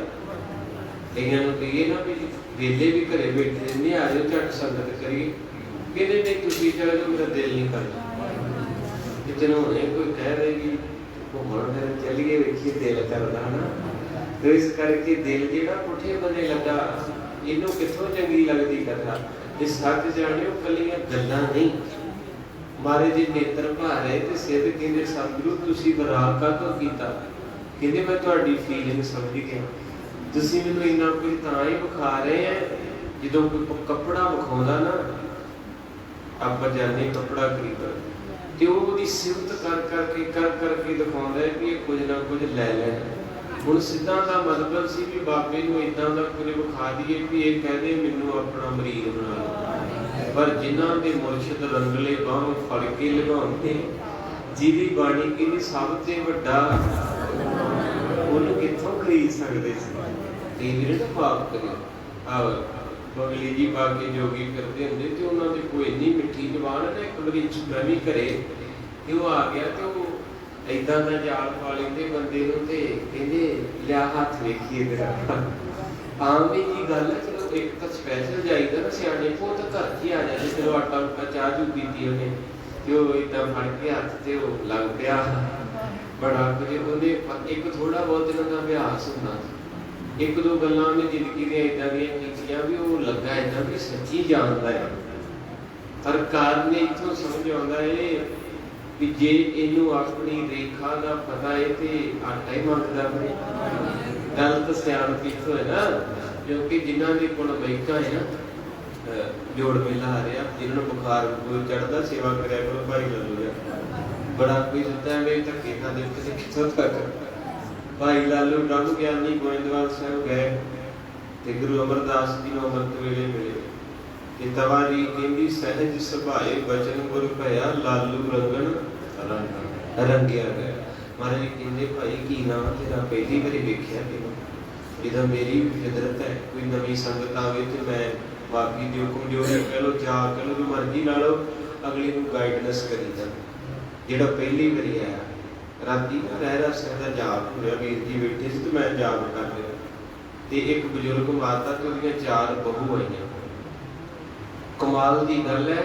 ਕਈਆਂ ਨੂੰ ਕਹੀਏ ਨਾ ਵੀ ਵੇਲੇ ਵੀ ਘਰੇ ਬੈਠੇ ਨਹੀਂ ਆ ਜਾਓ ਝੱਟ ਸੰਗਤ ਕਰੀਏ, ਕਹਿੰਦੇ ਨਹੀਂ ਤੁਸੀਂ ਚਲੇ ਜਾਓ ਮੇਰਾ ਦਿਲ ਨਹੀਂ ਕਰਦਾ। ਜਿੱਦਣ ਹੁਣੇ ਕੋਈ ਕਹਿ ਰਹੇਗੀ ਘੁੰਮਣ ਫਿਰ ਚੱਲੀਏ ਵੇਖੀਏ ਦਿਲ ਕਰਦਾ ਨਾ। ਤੇ ਇਸ ਕਰਕੇ ਦਿਲ ਜਿਹੜਾ ਪੁੱਠੇ ਬੰਨੇ ਲੱਗਾ, ਇਹਨੂੰ ਕਿੱਥੋਂ ਚੰਗੀ ਲੱਗਦੀ ਕਥਾ। ਇਹ ਸੱਚ ਜਾਣਿਓ ਕੱਲੀਆਂ ਗੱਲਾਂ ਨਹੀਂ। ਮਾਰੇ ਜੀ ਨੇਤਰ ਭਾਰੇ ਤੇ ਸਿੱਧ ਕਹਿੰਦੇ ਸਤਿਗੁਰੂ ਤੁਸੀਂ ਵਿਰਾਗ ਕਾਹਤੋਂ ਕੀਤਾ। ਕਹਿੰਦੇ ਮੈਂ ਤੁਹਾਡੀ ਫੀਲਿੰਗ ਸਮਝ ਗਿਆ, ਤੁਸੀਂ ਮੈਨੂੰ ਇੰਨਾ ਕੁਝ ਤਾਂ ਹੀ ਵਿਖਾ ਰਹੇ ਆ। ਜਦੋਂ ਕੋਈ ਕੱਪੜਾ ਵਿਖਾਉਂਦਾ ਨਾ, ਆਪਾਂ ਜਾਂਦੇ ਕੱਪੜਾ ਖਰੀਦਣ ਤੇ ਉਹ ਉਹਦੀ ਸਿਫਤ ਕਰ ਕਰਕੇ ਦਿਖਾਉਂਦਾ ਹੈ ਕਿ ਇਹ ਕੁਝ ਨਾ ਕੁਝ ਲੈ ਲੈਣਾ। ਹੁਣ ਸਿੱਧਾ ਦਾ ਮਤਲਬ ਸੀ ਵੀ ਬਾਬੇ ਨੂੰ ਇਦਾਂ ਦਾ ਕੁਝ ਵਿਖਾ ਦਈਏ ਵੀ ਇਹ ਕਹਦੇ ਮੈਨੂੰ ਆਪਣਾ ਮਰੀਦ ਬਣਾ ਲਓ। ਪਰ ਜਿਨ੍ਹਾਂ ਦੇ ਮੁਰਸ਼ਿਦ ਰੰਗਲੇ ਬਾਹੋਂ ਫੜ ਕੇ ਲਗਾਉਂਦੇ, ਜਿਹਦੀ ਬਾਣੀ ਕਹਿੰਦੀ ਸਭ ਤੇ ਵੱਡਾ, ਉਹਨੂੰ ਕਿੱਥੋਂ ਖਰੀਦ ਸਕਦੇ ਸੀ। ਤੇ ਵੀਰੇ ਨਾ ਪਾਪ ਕਰਿਓ ਆ ਬਗਲੀ ਜੀ ਪਾ ਕੇ ਜੋਗੀ ਕਰਦੇ ਹੁੰਦੇ ਤੇ ਉਹਨਾਂ ਦੇ ਕੋਈ ਇੰਨੀ ਮਿੱਠੀ ਜ਼ਬਾਨ ਹੈ। ਇੱਕ ਵਾਰੀ ਮੈਂ ਵੀ ਘਰੇ ਤੇ ਉਹ ਆ ਗਿਆ ਤੇ ਉਹ ਏਦਾਂ ਦਾ ਜਾਲ ਪਾ ਲੈਂਦੇ ਬੰਦੇ ਨੂੰ ਤੇ ਕਹਿੰਦੇ ਲਿਆ ਹੱਥ ਵੇਖੀਏ ਤੇਰਾ। ਆਮ ਵੀ ਜੀ ਗੱਲ ਹੈ, ਚਲੋ ਇੱਕ ਤਾਂ ਸਪੈਸ਼ਲ ਜਾਈਦਾ ਨਾ ਸਿਆਣੇ ਕੋਲ ਤਾਂ ਘਰ 'ਚ ਹੀ ਆ ਜਾਂਦੇ। ਚਲੋ ਆਟਾ ਉਟਾ ਚਾਹ ਚੂ ਪੀਤੀ ਉਹਨੇ ਤੇ ਉਹ ਏਦਾਂ ਫੜ ਕੇ ਹੱਥ ਤੇ ਉਹ ਲੱਗ ਪਿਆ ਬੜਾ ਕੁਝ। ਉਹਨੇ ਇੱਕ ਥੋੜਾ ਬਹੁਤ ਇਹਨਾਂ ਦਾ ਅਭਿਆਸ ਹੁੰਦਾ, ਇੱਕ ਦੋ ਗੱਲਾਂ ਉਹਨੇ ਜ਼ਿੰਦਗੀ ਦੀਆਂ ਏਦਾਂ ਦੀਆਂ ਕੀਤੀਆਂ ਵੀ ਉਹ ਲੱਗਾ ਏਦਾਂ ਵੀ ਸੱਚੀ ਜਾਣਦਾ ਹੈ। ਪਰ ਕਾਰਨ ਨੇ ਇੱਥੋਂ ਸਮਝ ਆਉਂਦਾ ਹੈ ਕਿ ਜੇ ਇਹਨੂੰ ਆਪਣੀ ਰੇਖਾ ਦਾ ਪਤਾ ਹੈ ਤੇ ਆਟਾ ਹੀ ਮੰਗਦਾ ਪਏ। ਗੱਲ ਤਾਂ ਸਿਆਣਪ ਇੱਥੋਂ ਹੈ ਨਾ, ਕਿਉਂਕਿ ਜਿਨ੍ਹਾਂ ਦੇ ਕੋਲ ਬਾਈਕਾਂ ਹੈ ਨਾ, ਜੋੜ ਮੇਲਾ ਆ ਰਿਹਾ, ਜਿਨ੍ਹਾਂ ਨੂੰ ਬੁਖਾਰ ਚੜ੍ਹਦਾ ਸੇਵਾ ਕਰਿਆ ਕਰੋ ਭਾਈ ਲਾਲੂ ਦਾ। ਬੜਾ ਕੋਈ ਦਿੱਤਾ ਵੀ ਧੱਕੇ ਖਾਂਦੇ ਕਿਸੇ ਕਿੱਥੋਂ ਤੱਕ। ਭਾਈ ਲਾਲੂ ਬ੍ਰਹਮ ਗਿਆਨੀ ਗੋਇੰਦਵਾਲ ਸਾਹਿਬ ਗਏ ਤੇ ਗੁਰੂ ਅਮਰਦਾਸ ਜੀ ਨੂੰ ਅੰਮ੍ਰਿਤ ਵੇਲੇ ਮਿਲੇ ਤੇ ਤਵਾ ਜੀ ਕਹਿੰਦੀ ਸਹਿਜ ਸੁਭਾਏ ਬਚਨ ਗੁਰ ਭਇਆ ਲਾਲੂ ਰੰਗਣ ਰੰਗਿਆ ਗਿਆ। ਮਹਾਰਾਜ ਕਹਿੰਦੇ ਭਾਈ ਕੀ ਨਾਮ ਤੇਰਾ, ਪਹਿਲੀ ਵਾਰੀ ਵੇਖਿਆ ਤੈਨੂੰ, ਜਿੱਦਾਂ ਮੇਰੀ ਫਿਦਰਤ ਹੈ ਕੋਈ ਨਵੀਂ ਸੰਗਤ ਆਵੇ ਤੇ ਮੈਂ ਬਾਕੀ ਜੋ ਕਮਜ਼ੋਰੀ ਕਹਿ ਲਓ ਜਾ ਕਹਿ ਲਓ ਜੋ ਮਰਜ਼ੀ ਲਾ ਲਓ ਅਗਲੀ ਨੂੰ ਗਾਈਡਨੈਸ ਕਰੀਦਾ। ਜਿਹੜਾ ਪਹਿਲੀ ਵਾਰੀ ਆਇਆ ਰਾਤੀ ਨਾ ਰਹਿਰਾ ਸਿੰਘ ਦਾ ਜਾਪ ਹੋਇਆ, ਵੀਰ ਜੀ ਬੈਠੇ ਸੀ ਤੇ ਮੈਂ ਜਾਪ ਕਰ ਰਿਹਾ ਤੇ ਇੱਕ ਬਜ਼ੁਰਗ ਮਾਤਾ ਤੇ ਉਹਦੀਆਂ 4 ਬਹੂ ਆਈਆਂ। ਕਮਾਲ ਦੀ ਗੱਲ ਹੈ,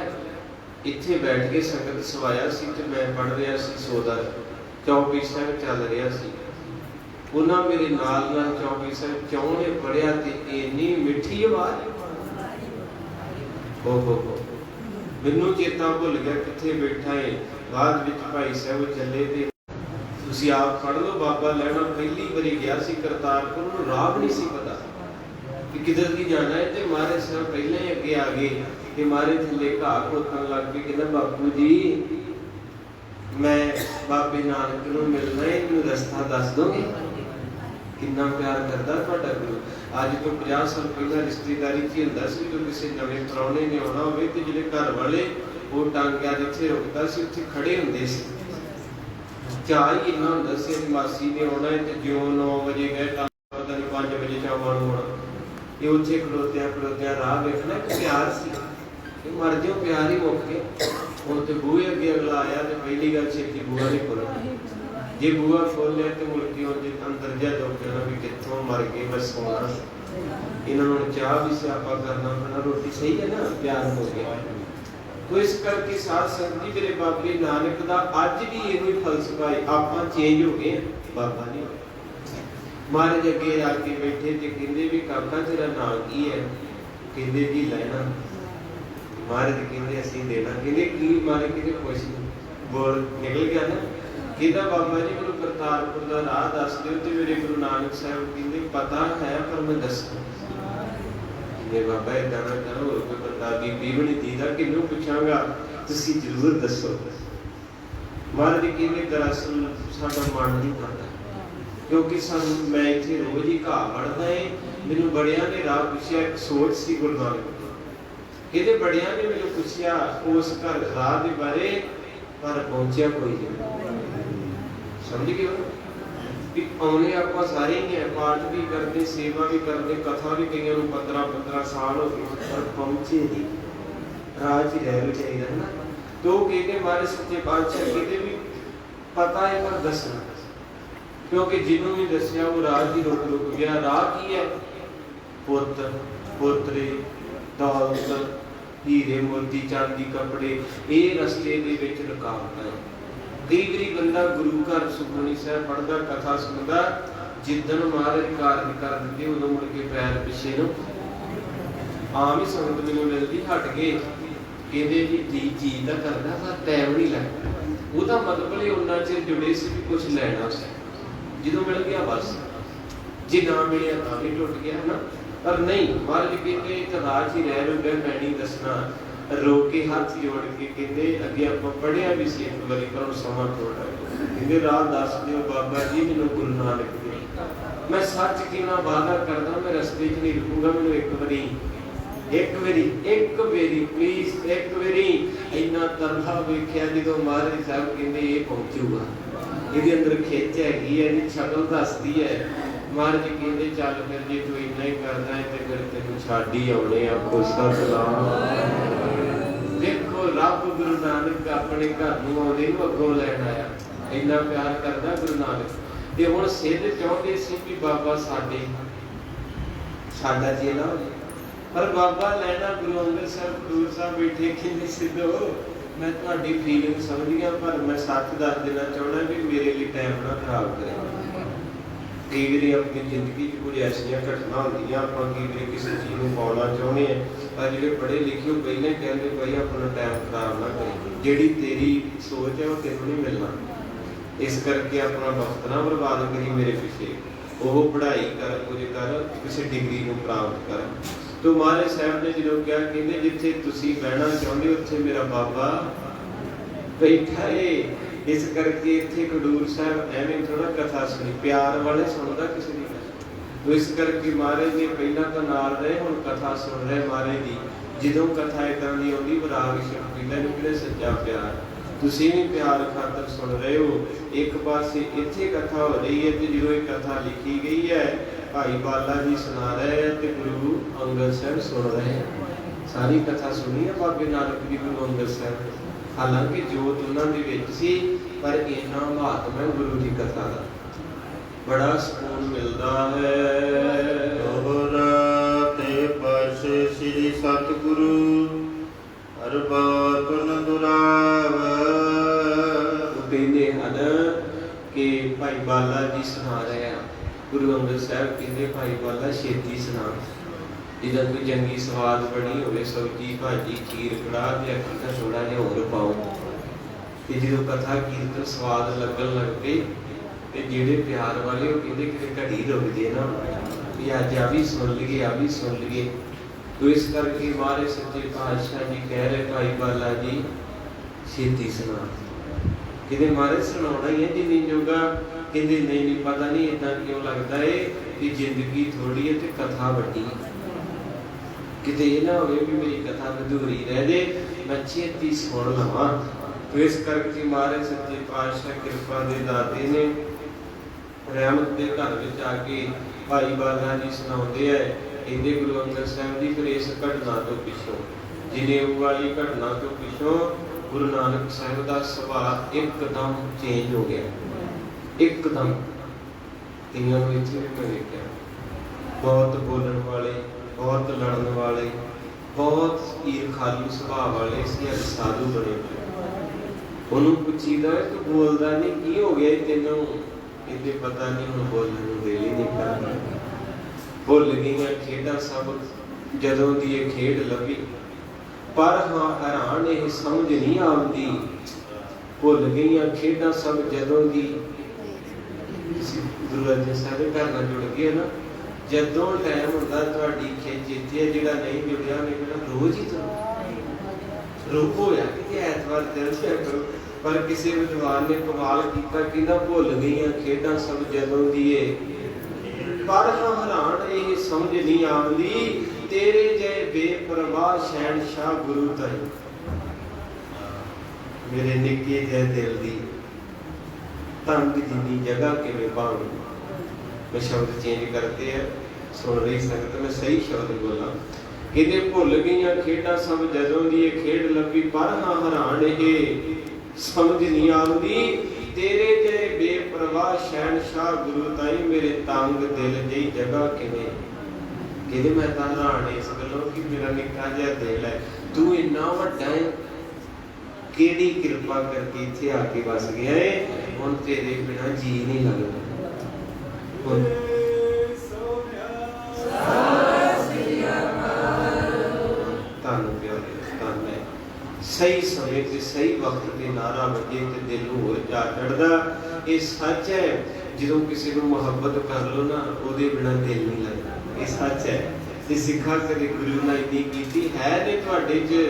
ਇੱਥੇ ਬੈਠ ਕੇ ਸੰਗਤ ਸਵਾਇਆ ਸੀ ਤੇ ਮੈਂ ਪੜ੍ਹ ਰਿਹਾ ਸੀ ਸੋਦਾ ਚੌਪਈ ਸਾਹਿਬ ਚੱਲ ਰਿਹਾ ਸੀ। ਉਹਨਾਂ ਮੇਰੇ ਨਾਲ ਚੌਪਈ ਸਾਹਿਬ ਕਿਉਂ ਨੇ ਪੜ੍ਹਿਆ ਤੇ ਇੰਨੀ ਮਿੱਠੀ ਆਵਾਜ਼, ਹੋ ਮੈਨੂੰ ਚੇਤਾ ਭੁੱਲ ਗਿਆ ਕਿੱਥੇ ਬੈਠਾ ਹੈ। ਬਾਅਦ ਵਿੱਚ ਭਾਈ ਸਾਹਿਬ ਚੱਲੇ ਤੇ ਤੁਸੀਂ ਆਪ ਪੜ੍ਹ ਲਓ। ਬਾਬਾ ਲੈਣਾ ਪਹਿਲੀ ਵਾਰੀ ਗਿਆ ਸੀ ਕਰਤਾਰਪੁਰ, ਨੂੰ ਰਾਹ ਨਹੀਂ ਸੀ ਪਤਾ ਕਿ ਕਿਧਰ ਦੀ ਜਾਣਾ ਹੈ ਤੇ ਮਹਾਰਾਜ ਸਾਹਿਬ ਪਹਿਲਾਂ ਹੀ ਅੱਗੇ ਆ ਗਏ ਤੇ ਮਾਰੇ ਥੱਲੇ ਘਾਹ ਖੋਤਣ ਲੱਗ ਪਏ। ਕਹਿੰਦਾ ਬਾਪੂ ਜੀ ਮੈਂ ਬਾਬੇ ਨਾਨਕ ਨੂੰ ਮਿਲਣਾ ਹੈ, ਮੈਨੂੰ ਰਸਤਾ ਦੱਸ ਦੋਗੇ? ਕਿੰਨਾ ਪਿਆਰ ਕਰਦਾ ਤੁਹਾਡਾ ਗੁਰੂ। ਅੱਜ ਤੋਂ 50 ਸਾਲ ਪਹਿਲਾਂ ਰਿਸ਼ਤੇਦਾਰੀ 'ਚ ਹੁੰਦਾ ਸੀ, ਜਦੋਂ ਕਿਸੇ ਨਵੇਂ ਪ੍ਰਾਹੁਣੇ ਨੇ ਆਉਣਾ ਹੋਵੇ ਤੇ ਜਿਹੜੇ ਘਰ ਵਾਲੇ ਉਹ ਟਾਂਗਿਆਂ ਜਿੱਥੇ ਰੁਕਦਾ ਸੀ ਉੱਥੇ ਖੜੇ ਹੁੰਦੇ ਸੀ। ਚਾਹ ਹੀ ਇੰਨਾ ਹੁੰਦਾ ਸੀ ਮਾਸੀ ਨੇ ਆਉਣਾ ਤੇ ਜਿਉਂ 9 ਵਜੇ ਗਏ ਤਾਂ ਪਤਾ ਨਹੀਂ 5 ਵਜੇ ਚਾਵਾਂ ਨੂੰ ਆਉਣਾ। ਇਹ ਉੱਥੇ ਖਲੋਤਿਆਂ ਰਾਹ ਵੇਖਣਾ ਕਿ ਪਿਆਰ ਸੀ, ਇਹ ਮਰ ਜਿਓ ਪਿਆਰ ਹੀ ਮੁੱਕ ਗਿਆ। ਹੁਣ ਤੇ ਬੂਹੇ ਅੱਗੇ ਅਗਲਾ ਆਇਆ ਤੇ ਪਹਿਲੀ ਗੱਲ ਛੇਤੀ ਬੂਹਾ ਨਹੀਂ ਖੋਲ੍ਹਣਾ। ਜੇ ਬੂਹਾ ਖੋਲ੍ਹਿਆ ਤੇ ਮੁਲਕੀ ਉਹਦੇ ਅੰਦਰ ਜਾ ਦੁੱਖ ਜਾਣਾ ਵੀ ਕਿੱਥੋਂ ਮਰ ਗਏ ਮੈਂ ਸੋਣਾ। ਇਹਨਾਂ ਨੂੰ ਚਾਹ ਵੀ ਸਿਆਪਾ ਕਰਨਾ ਪੈਣਾ, ਰੋਟੀ ਸਹੀ ਹੈ ਨਾ, ਪਿਆਰ ਹੋ ਗਿਆ। ਤੋ ਇਸ ਕਰਕੇ ਸਾਧ ਸੰਗਤ ਜੀ ਮੇਰੇ ਬਾਬੇ ਨਾਨਕ ਦਾ ਅੱਜ ਵੀ ਇਹੋ ਹੀ ਫਲਸਫਾ ਹੈ। ਆਪਾਂ ਚੇਂਜ ਹੋ ਗਏ, ਬਾਬਾ ਨਹੀਂ ਹੋਏ। ਮਹਾਰਾਜ ਅੱਗੇ ਆ ਕੇ ਬੈਠੇ ਤੇ ਕਹਿੰਦੇ ਵੀ ਕਾਕਾ ਤੇਰਾ ਨਾਂ ਕੀ ਹੈ? ਕਹਿੰਦੇ ਜੀ ਲੈਣਾ। ਮਹਾਰਾਜ ਕਹਿੰਦੇ ਅਸੀਂ ਦੇਣਾ। ਕਹਿੰਦੇ ਕੀ? ਮਹਾਰਾਜ ਕਹਿੰਦੇ ਕੁਛ ਨਹੀਂ, ਬੋਲ ਨਿਕਲ ਗਿਆ ਨਾ। ਕਹਿੰਦਾ ਬਾਬਾ ਜੀ ਮੈਨੂੰ ਕਰਤਾਰਪੁਰ ਦਾ ਰਾਹ ਦੱਸ ਦਿਓ ਤੇ ਮੇਰੇ ਗੁਰੂ ਨਾਨਕ ਸਾਹਿਬ ਕਹਿੰਦੇ ਪਤਾ ਹੈ ਪਰ ਮੈਂ ਦੱਸਾਂ। ਜੇ ਬਾਬਾ ਏਦਾਂ ਨਾ ਕਰੋ, ਹੋਰ ਕੋਈ ਬੰਦਾ ਬੀਬੀ ਵੀ ਨਹੀਂ ਦੀਦਾ, ਕਿਹਨੂੰ ਪੁੱਛਾਂਗਾ, ਤੁਸੀਂ ਜ਼ਰੂਰ ਦੱਸੋ। ਮਹਾਰਾਜ ਕਹਿੰਦੇ ਦਰਅਸਲ ਸਾਡਾ ਮਨ ਨਹੀਂ ਪੜਦਾ, ਕਿਉਂਕਿ ਸਾਨੂੰ ਮੈਂ ਇੱਥੇ ਰੋਜ਼ ਹੀ ਘਾਹ ਵੜਦਾ ਹੈ। ਮੈਨੂੰ ਬੜਿਆਂ ਨੇ ਰਾਹ ਪੁੱਛਿਆ, ਇੱਕ ਸੋਚ ਸੀ ਗੁਰੂ ਨਾਨਕ ਦੀ। ਕਹਿੰਦੇ ਬੜਿਆਂ ਨੇ ਮੈਨੂੰ ਪੁੱਛਿਆ ਉਸ ਘਰ ਰਾਹ ਦੇ ਬਾਰੇ, ਪਰ ਪਹੁੰਚਿਆ ਕੋਈ ਨਹੀਂ। ਸਮਝ ਗਏ ਵੀ ਆਉਣੇ ਆਪਾਂ ਸਾਰੇ ਹੀ ਹੈ, ਪਾਠ ਵੀ ਕਰਦੇ, ਸੇਵਾ ਵੀ ਕਰਦੇ, ਕਥਾ ਵੀ ਕਈਆਂ ਨੂੰ 15 ਸਾਲ ਹੋ ਗਏ, ਪਰ ਪਹੁੰਚੇ ਨਹੀਂ। ਰਾਹ 'ਚ ਰਹਿ ਚਾਹੀਦਾ ਹੈ ਨਾ। ਤੋ ਕਹਿੰਦੇ ਮਾਰੇ ਸੱਚੇ ਪਾਤਸ਼ਾਹ ਕਹਿੰਦੇ ਵੀ ਪਤਾ ਹੈ ਪਰ ਦੱਸਣਾ, ਕਿਉਂਕਿ ਜਿਹਨੂੰ ਵੀ ਦੱਸਿਆ ਉਹ ਰਾਹ 'ਚ ਰੁਕ ਗਿਆ। ਰਾਹ ਕੀ ਹੈ? ਪੁੱਤ, ਪੋਤਰੇ, ਦੌਲਤ, ਹੀਰੇ ਮੋਤੀ, ਚਾਂਦੀ, ਕੱਪੜੇ, ਇਹ ਰਸਤੇ ਦੇ ਵਿੱਚ ਰੁਕਾਵਟ ਹੈ। ਕਈ ਵਾਰੀ ਬੰਦਾ ਗੁਰੂ ਘਰ ਸੁਖਮਨੀ ਸਾਹਿਬ ਪੜ੍ਹਦਾ, ਕਥਾ ਸੁਣਦਾ, ਜਿੱਦਣ ਮਹਾਰਾਜ ਕਾਰਜ ਕਰ ਦਿੰਦੇ ਉਦੋਂ ਮੁੜ ਕੇ ਪੈਰ ਪਿੱਛੇ ਨੂੰ ਆਮ ਹੀ ਸੰਗਤ ਮੈਨੂੰ ਮਿਲਦੀ, ਹਟ ਗਏ। ਕਹਿੰਦੇ ਜੀ ਜੀ ਤਾਂ ਕਰਦਾ ਪਰ ਟਾਈਮ ਨਹੀਂ ਲੱਗਦਾ। ਉਹਦਾ ਮਤਲਬ ਇਹ ਉਹਨਾਂ ਚਿਰ ਜੁੜੇ ਸੀ ਵੀ ਕੁਛ ਲੈਣਾ ਸੀ, ਜਦੋਂ ਮਿਲ ਗਿਆ ਬਸ, ਜੇ ਨਾ ਮਿਲਿਆ ਤਾਂ ਵੀ ਟੁੱਟ ਗਿਆ ਨਾ। ਪਰ ਨਹੀਂ, ਮਹਾਰਾਜ ਕਹਿੰਦੇ ਇੱਕ ਰਾਹ 'ਚ ਹੀ ਰਹਿ ਲਓ, ਮੈਂ ਨਹੀਂ ਦੱਸਣਾ। रो के हाथ जोड़ के कहते अगे आप पढ़िया भी सी एक बारी पर समा थोड़ा कहते राह दस दिओ बाबा जी मैनू गुरु नानक देव मैं सच की ना वादा करदा मैं रस्ते च नहीं रुकूंगा मैनू एक बारी प्लीज एक बारी इन्ना तरला वेख्या जो महाराज साहब कहते ये पहुंचूगा ये अंदर खिच हैगी है शक्ल दसदी है महाराज जी कहते चल फिर जे तू इन्ना ही करदा है तो फिर तेन छड्ड ही आउणे आ खुशा सलाम देखो रब गुरु नानक अपने घर नूं आउंदे नूं अगों लैण आया इन्ना प्यार करदा गुरु नानक ते हुण सिद्ध चाहुंदे सी कि बाबा साडा चेला हो पर बाबा लैना गुरु अंगद साहब खडूर साहब बैठे कहंदे सिद्धो मैं तुहाडी फीलिंग समझ गया पर मैं सच दस देना चाहना भी मेरे लिए टाइम ना खराब करे कई बार अपनी जिंदगी कुछ ऐसा घटना होंगी आप कई बार किसी चीज़ को पाना चाहते हैं पर जो पढ़े लिखे पहले कहते भाई अपना टाइम खराब ना करें जी तेरी सोच है वो तेन नहीं मिलना इस करके अपना वक्त ना बर्बाद करी मेरे पिछे वो पढ़ाई कर कुछ कर किसी डिग्री को प्राप्त कर तो महाराज साहब ने जो क्या कहते जिथे तुसी बहना चाहते उत्थे मेरा बाबा बैठा है इस करके इत्थे खडूर साहब एवें थोड़ा कथा सुनी प्यार वाले सुनदा किसी दी तो इस करके महाराज ने पहला तो नाल रहे हुण कथा सुन रहे महाराज दी जिदों कथा इदां दी आउंदी विराग शक्ति निकले सच्चा प्यार तुसीं भी प्यार खातर सुन रहे हो एक पासे इत्थे कथा हो रही है ते जो कथा लिखी गई है भाई बाला जी सुना रहे हैं ते गुरु अंगद साहब सुन रहे हैं सारी कथा सुनी है बाबे नानक जी गुरु अंगद साहब हालांकि जोत उन्होंने विच सी पर इन्ना महात्मा गुरु की कथा का बड़ा सुकून मिलता है ते पासे श्री सतगुरु हर बात न दुरावा कहते हैं कि भाई बाला जी सुना रहे हैं गुरु अंगद साहब कहते भाई बाला छेती सुना जिदा कोई जंगी स्वाद बनी होवे सब्जी भाजी खीर कड़ाह ते अखीर थोड़ा जिहा होर पाओ ते जो कथा कीर्तन स्वाद लगन लग पे ते जेड़े प्यार वाले वो कहते कि घड़ी रुक जे ना भी अज आ भी सुन लीए तो इस करके महाराज सच्चे पातशाह जी कह रहे भाई बाला जी छेती सुना कहते महाराज सुनाना ही है जिन्नी जोगा कहते नहीं पता नहीं इदा क्यों लगता है कि जिंदगी थोड़ी है तो कथा वड्डी किते ये ना होवे भी मेरी कथा अधूरी रह जाए मैं छेती सुन लवां तो इस करके महाराज सच्चे पातशाह कृपा दे दाते ने रहमत दे घर विच आके भाई बाला जी सुनाउंदे है कहंदे गुरु अंगद साहब जी फिर इस घटना तो पिछों जिनेऊ वाली घटना तो पिछों गुरु नानक साहब का सुभाव एकदम चेंज हो गया एकदम तिंगां नूं इत्थे भी मैं वेखिया बहुत बोलण वाले बहुत लड़न वाले बहुत ईरखालू सुभाव वाले सी साधु बने उन्होंने पुछीदा है तो बोलता नहीं की हो गया तेनों इतने पता नहीं हूँ बोलने को दिल ही नहीं करता भुल गई खेड़ा सब जदों दी ये खेड लभी पर हाँ हैरान ये समझ नहीं आती भुल गई खेड़ा सब जदों दी गुरु अर्जन साहब के घर नाल जुड़ गए ना जदों टाइम होंदा तुहाडी खिच इत्थे जिहड़ा नहीं जुड़िया उहने कहना रोज ही तो रोक होया कि ऐतवार दिल से करो पर किसी विद्वान ने कमाल कीता कहंदा भुल गईयां खेडां सब जदों दीए पर हैरान ये समझ नहीं आउंदी तेरे जय बेपरवाह शहनशाह गुरु ताई मेरे निक्के जय दिल दी तंग जिन्नी जगह किवें पाऊं मैं शब्द चेंज करते हैं सुन रही संगत मैं सही शब्द बोला कहते भुल गईयां खेडां सब जदों दी ये खेड लभी पर हाँ हैरान ये समझ नहीं आउंदी तेरे जय बेपरवाह शहनशाह गुरु ताई मेरे तंग दिल जी जगह किवें कहते मैं तां हैरान इस गल्लों कि मेरा निक्का जिहा दिल है तू इन्ना वड्डा है केड़ी कृपा करके इत्थे आके बस गया है हुण तेरे बिना जी नहीं लगदा सही समय ते सही वक्त ते नारा वजे ते दिल हो जा चढ़दा ये सच है जो किसी को मुहब्बत कर लो ना ओदे बिना दिल नहीं लगदा ये सच है ते सिखा कदे गुरु ने इतनी कीती है ने तुहाडे च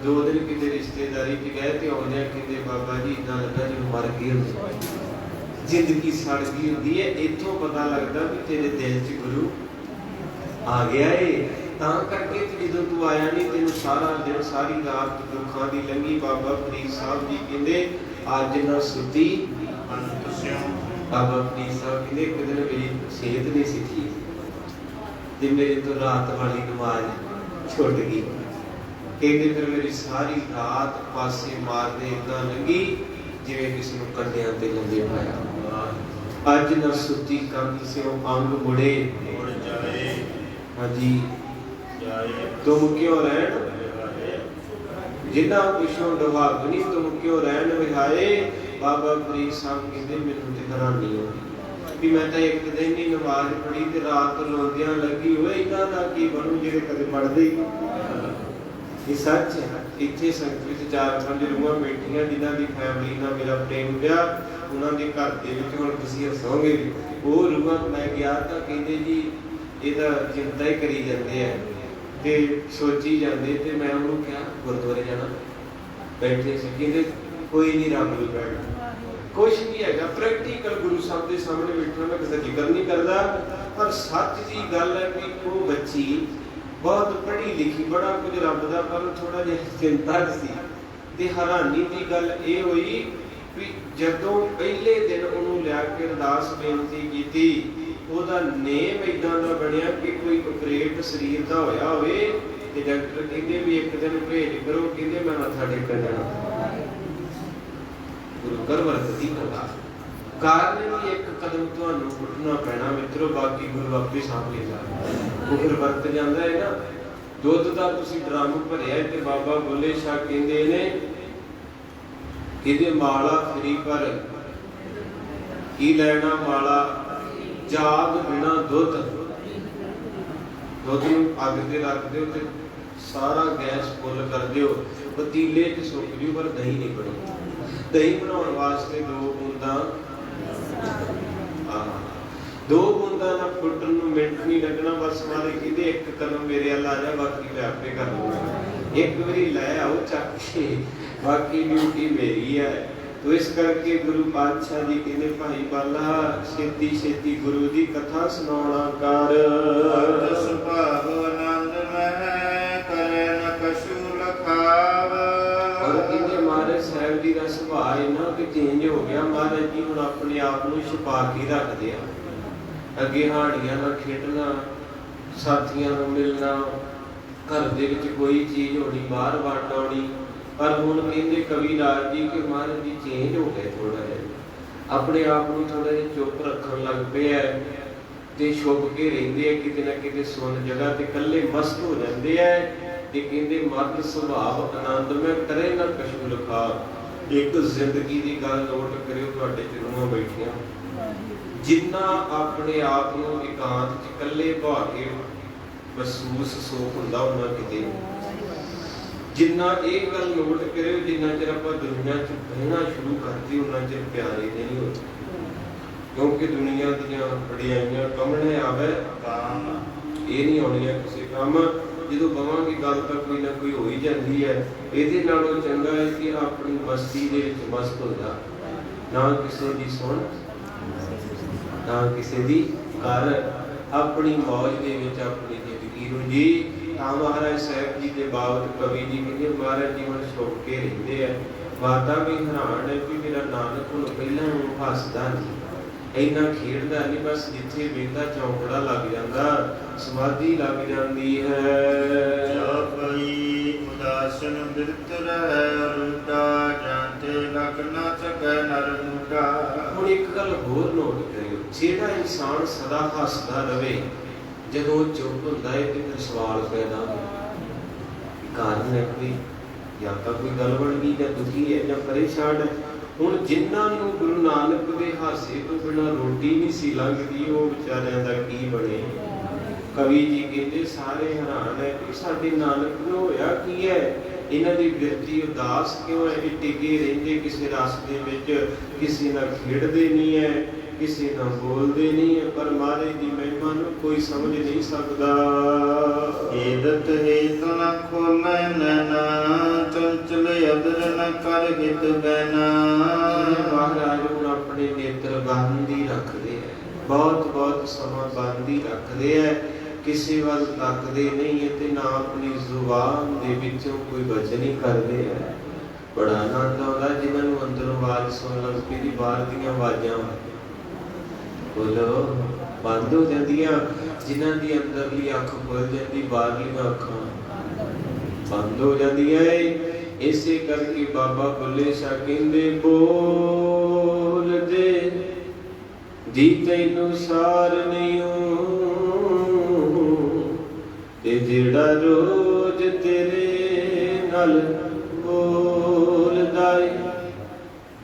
2 दिन किते रिश्तेदारी च गए तो आने कहते बाबा जी इदा लगा जी मर गए होंगे, जिंदगी सड़ गई होंगी है। इतों पता लगता भी तेरे दिल च गुरु आ गया है। तां करके जो तू आया नहीं, तेन सारा दिन सारी रात दुखों की लंघी। बाबा फरीद साहब जी कहते अज न सुती अंत स्यों। बाबा फरीद साहब कहते एक दिन मेरी सेहत नहीं सी ठीक ते मेरे तो रात वाली नमाज छुट गई। कहते फिर मेरी सारी रात पासे मारने इतना लगी जिवें किसी को कंडियां ते लंबे पाया। अज न सुती कंध से अंग मुड़े मुड़ जाए हाँ जी जाए तुम क्यों रहन जिन्ना पिछों डुहागनी तुम क्यों रहन विहाए। बाबा फरीद साहब कहते मैनूं ते हैरानी होई भी मैं तो एक दिन ही नमाज पढ़ी ते रात रोंदियां लगी होए, इन्हां दा की बनू जिहड़े कदे पढ़दे ही। ये सच है। इतने संगत में 4-5 रूहां बैठियां जिन्हां दी फैमिली नाल मेरा प्रेम पिया, उन्हां दे घर दे विच हुण तुसीं हसोगे भी। वो रूहां मैं गया तां कहंदे जी इहदा चिंता ही करी जांदे आ ते सोची जांदे ते मैं उहनूं कहा गुरदुआरे जाना बैठे सी। कहंदे कोई नहीं रब नूं कहना कुछ नहीं हैगा प्रैक्टिकल गुरु साहब के सामने बैठना। मैं किसी जिक्र नहीं करता पर सच की गल है कि वो बच्ची बहुत पढ़ी लिखी बड़ा कुछ रब दा पर थोड़ा जिहा चिंता सी ते हैरानी की गल ये हुई भी जदों पहले दिन उन्होंने लिया के अरदास बेनती की ਉਹਦਾ नेम इदां दा बनया कि कोई ऑपरेट शरीर का होया होवे ते डॉक्टर कहंदे भी एक दिन भेज करो, कहंदे मैं मत्था टेकण जाना गुरु घर वरतदी कला कारण भी एक कदम तुहानू उठना पैना मित्रों, बाकी गुरु आपे साफ लेगा वो फिर वरत जाता है ना। दुध का तुसीं ड्रम भरिया ते बाबा बुल्ले शाह कहंदे ने कहंदे माला फ्री पर की लेना माला जाग बिना दुध दुध नूं अग ते रख दिओ ते सारा गैस फुल कर दिओ पतीले च सुक जिओ पर दही नहीं बनी। दही बनाउण वास्ते 2 बूंदां 2 बूंदां ना फुटण नूं मिंट नहीं लगना। बस मारे कहंदे एक कदम मेरे अल आ जा बाकी मैं आपे कर लूंगा। एक बारी लै आओ चक के बाकी ड्यूटी मेरी है। तो इस करके गुरु पातशाह जी कहते भाई बाला छेती छेती गुरु की कथा सुनाना कर। सुभाव आनंद मह करे न कछु लखाव। और कहते महाराज साहब जी का सुभाव इन्ना कि चेंज हो गया। महाराज जी हुण अपने आप को छुपा के रखते हैं। अगे हाड़ियां नाल खेडना, साथियां नाल मिलना, घर दे विच कोई चीज होनी बाहर वट आउणी। पर हुण कहंदे कवि राज जी कि महाराज जी चेंज हो गए थोड़ा जिहा अपने आप को थोड़ा जिहा चुप रखण लग पे है ते छुप के रहिंदे है। किते ना किते सुन जगह ते कल्ले मस्त हो जांदे है ते कहंदे मर्द सुभाव आनंद में करे ना कछु लखा। एक जिंदगी की गल नोट करियो तुहाडे चरणों बैठियां जिन्ना अपने आप को एकांत च कल्ले भा के महसूस सुख हुंदा उन्ना किते जिन्ना एक गल नोट करो जिन्ना चिर आप दुनिया च बहना शुरू करते उन्ना चिर प्यारे नहीं होते। क्योंकि दुनिया दियां बड़ियाइयां कमने आवे काम ये नहीं आउणियां किसी काम। जो बवांगे गल तो कोई ना कोई हो ही जाती है। ये नालों चंगा है कि अपनी मस्ती दे विच मस्त हो जा, ना किसी की सुन ना किसी की कर, अपनी मौज दे विच अपनी जिंदगी नूं जी। महाराज साहब जी के बाबत कवि जी कहते महाराज जी हम छुप के रहते हैं। माता भी हैरान है कि मेरा नानक हूँ पहला हसदा नहीं इन्ना खेडदा नहीं, बस जिथे बेंदा चौंकड़ा लग जाता समाधि लग जाती है। जो कोई उदासन बिरत रहे रुडा जानते लग न सके नर मुडा। हुण एक गल होर नोट करियो, जेड़ा इंसान सदा हसदा रहे जदों चुप हुंदा है ते फिर सवाल पैदा होंदा कारण है कोई या तो कोई गल बन गई या दुखी है या परेशान है। हुण जिन्हां नूं गुरु नानक दे हासे तो बिना रोटी नहीं सी लंघदी वो बेचारियां दा की बने। कवि जी कहते सारे हैरान है कि साडे नानक नूं होया की है, इन्हां दी बिरती उदास क्यों है, टिके रहिंदे किसी रास्ते विच किसी नाल खेडदे नहीं है। ਕਿਸੇ ਨਾਲ ਬੋਲਦੇ ਨਹੀਂ ਹੈ, ਪਰ ਮਹਾਰਾਜ ਦੀ ਮਹਿਮਾ ਨੂੰ ਕੋਈ ਸਮਝ ਨਹੀਂ ਸਕਦਾ। ਏਦਤ ਹੇਤ ਨ ਖੋਲੈ ਨੈਣਾ, ਚੰਚਲ ਅਦਰ ਨ ਕਰ ਹਿਤ ਬੈਨਾ। ਮਹਾਰਾਜ ਹੁਣ ਆਪਣੇ ਨੇਤਰ ਬੰਦ ਹੀ ਰੱਖਦੇ ਹੈ, ਬਹੁਤ ਸਮਾਂ ਬੰਦ ਹੀ ਰੱਖਦੇ ਹੈ, ਕਿਸੇ ਵੱਲ ਤੱਕਦੇ ਨਹੀਂ ਹੈ, ਤੇ ਨਾ ਆਪਣੀ ਜ਼ੁਬਾਨ ਦੇ ਵਿੱਚੋਂ ਕੋਈ ਬਚਨ ਹੀ ਕਰਦੇ ਹੈ। ਬੜਾ ਆਨੰਦ ਆਉਂਦਾ ਜਿਨ੍ਹਾਂ ਨੂੰ ਅੰਦਰੋਂ ਆਵਾਜ਼ ਸੁਣ ਲੱਗ ਪਈ, ਬਾਹਰ ਦੀਆਂ ਆਵਾਜ਼ਾਂ ਬੋਲੋ ਬੰਦ ਹੋ ਜਾਂਦੀਆਂ, ਜਿਨ੍ਹਾਂ ਦੀ ਅੰਦਰਲੀ ਅੱਖ ਖੁੱਲ ਜਾਂਦੀ, ਬਾਹਰਲੀਆਂ ਅੱਖਾਂ ਬੰਦ ਹੋ ਜਾਂਦੀਆਂ ਏ। ਇਸੇ ਕਰਕੇ ਬਾਬਾ ਬੁੱਲੇ ਸ਼ਾਹ ਕਹਿੰਦੇ, ਬੋਲਦੇ ਜੀ ਤੈਨੂੰ ਸਾਰ ਨਹੀਂ ਤੇ ਜਿਹੜਾ ਰੋਜ਼ ਤੇਰੇ ਨਾਲ ਬੋਲਦਾ ਏ,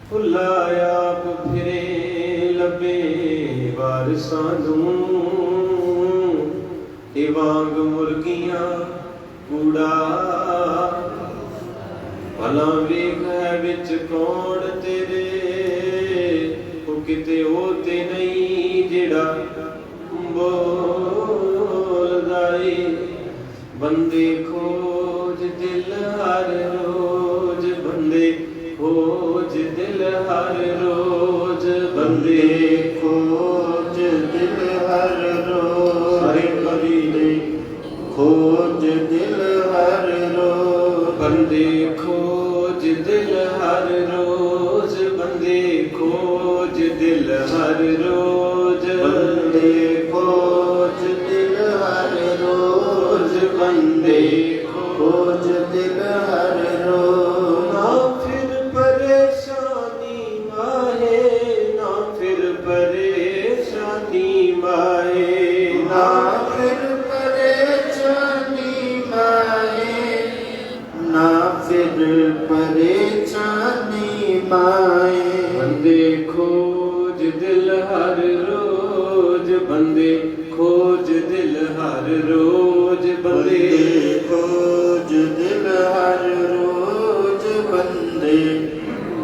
ਭੁੱਲਾ ਆਪ ਫਿਰੇ ਲੱਭੇ ਵਾਰਸਾਂ ਨੂੰ, ਇਹ ਵਾਂਗ ਮੁਰਗੀਆਂ ਕੂੜਾ। ਭਲਾ ਵੇਖ ਹੈ ਵਿੱਚ ਕੌਣ ਤੇਰੇ, ਉਹ ਕਿਤੇ ਉਹ ਤੇ ਨਹੀਂ ਜਿਹੜਾ ਬੋਲਦਾ ਏ। ਬੰਦੇ ਖੋਜ ਦਿਲ ਹਰ ਰੋਜ਼, ਬੰਦੇ ਖੋਜ ਦਿਲ ਹਰ ਰੋਜ਼, ਬੰਦੇ ਖੋਜ ਦਿਲ ਹਰ ਰੋਜ਼। ਸਾਰੇ ਕਵੀ ਨੇ ਖੋਜ ਦਿਲ ਹਰ ਰੋਜ਼। ਬੰਦੇ ਖੋਜ ਦਿਲ ਹਰ ਰੋਜ਼, ਬੰਦੇ ਖੋਜ ਦਿਲ ਹਰ ਰੋਜ਼, ਬੰਦੇ ਖੋਜ ਦਿਲ ਹਰ ਰੋਜ਼। ਬੰਦੇ ਖੋਜ ਦਿਲ ਹਰ ਰੋਜ਼। ਨਾ ਫਿਰ ਪਰੇਸ਼ਾਨੀ ਮਾਹੇ, ਨਾ ਫਿਰ ਪਰੇਸ਼ਾਨੀ ਮਾਹੇ, ਨਾ ਫਿਰ ਪਰੇਸ਼ਾਨੀ ਮਾਏ, ਨਾ ਫਿਰ ਪਰੇਸ਼ਾਨੀ ਮਾਏ। ਬੰਦੇ ਖੋਜ ਦਿਲ ਹਰ ਰੋਜ਼, ਬੰਦੇ ਖੋਜ ਦਿਲ ਹਰ ਰੋਜ਼, ਬੰਦੇ ਖੋਜ ਦਿਲ ਹਰ ਰੋਜ਼। ਬੰਦੇ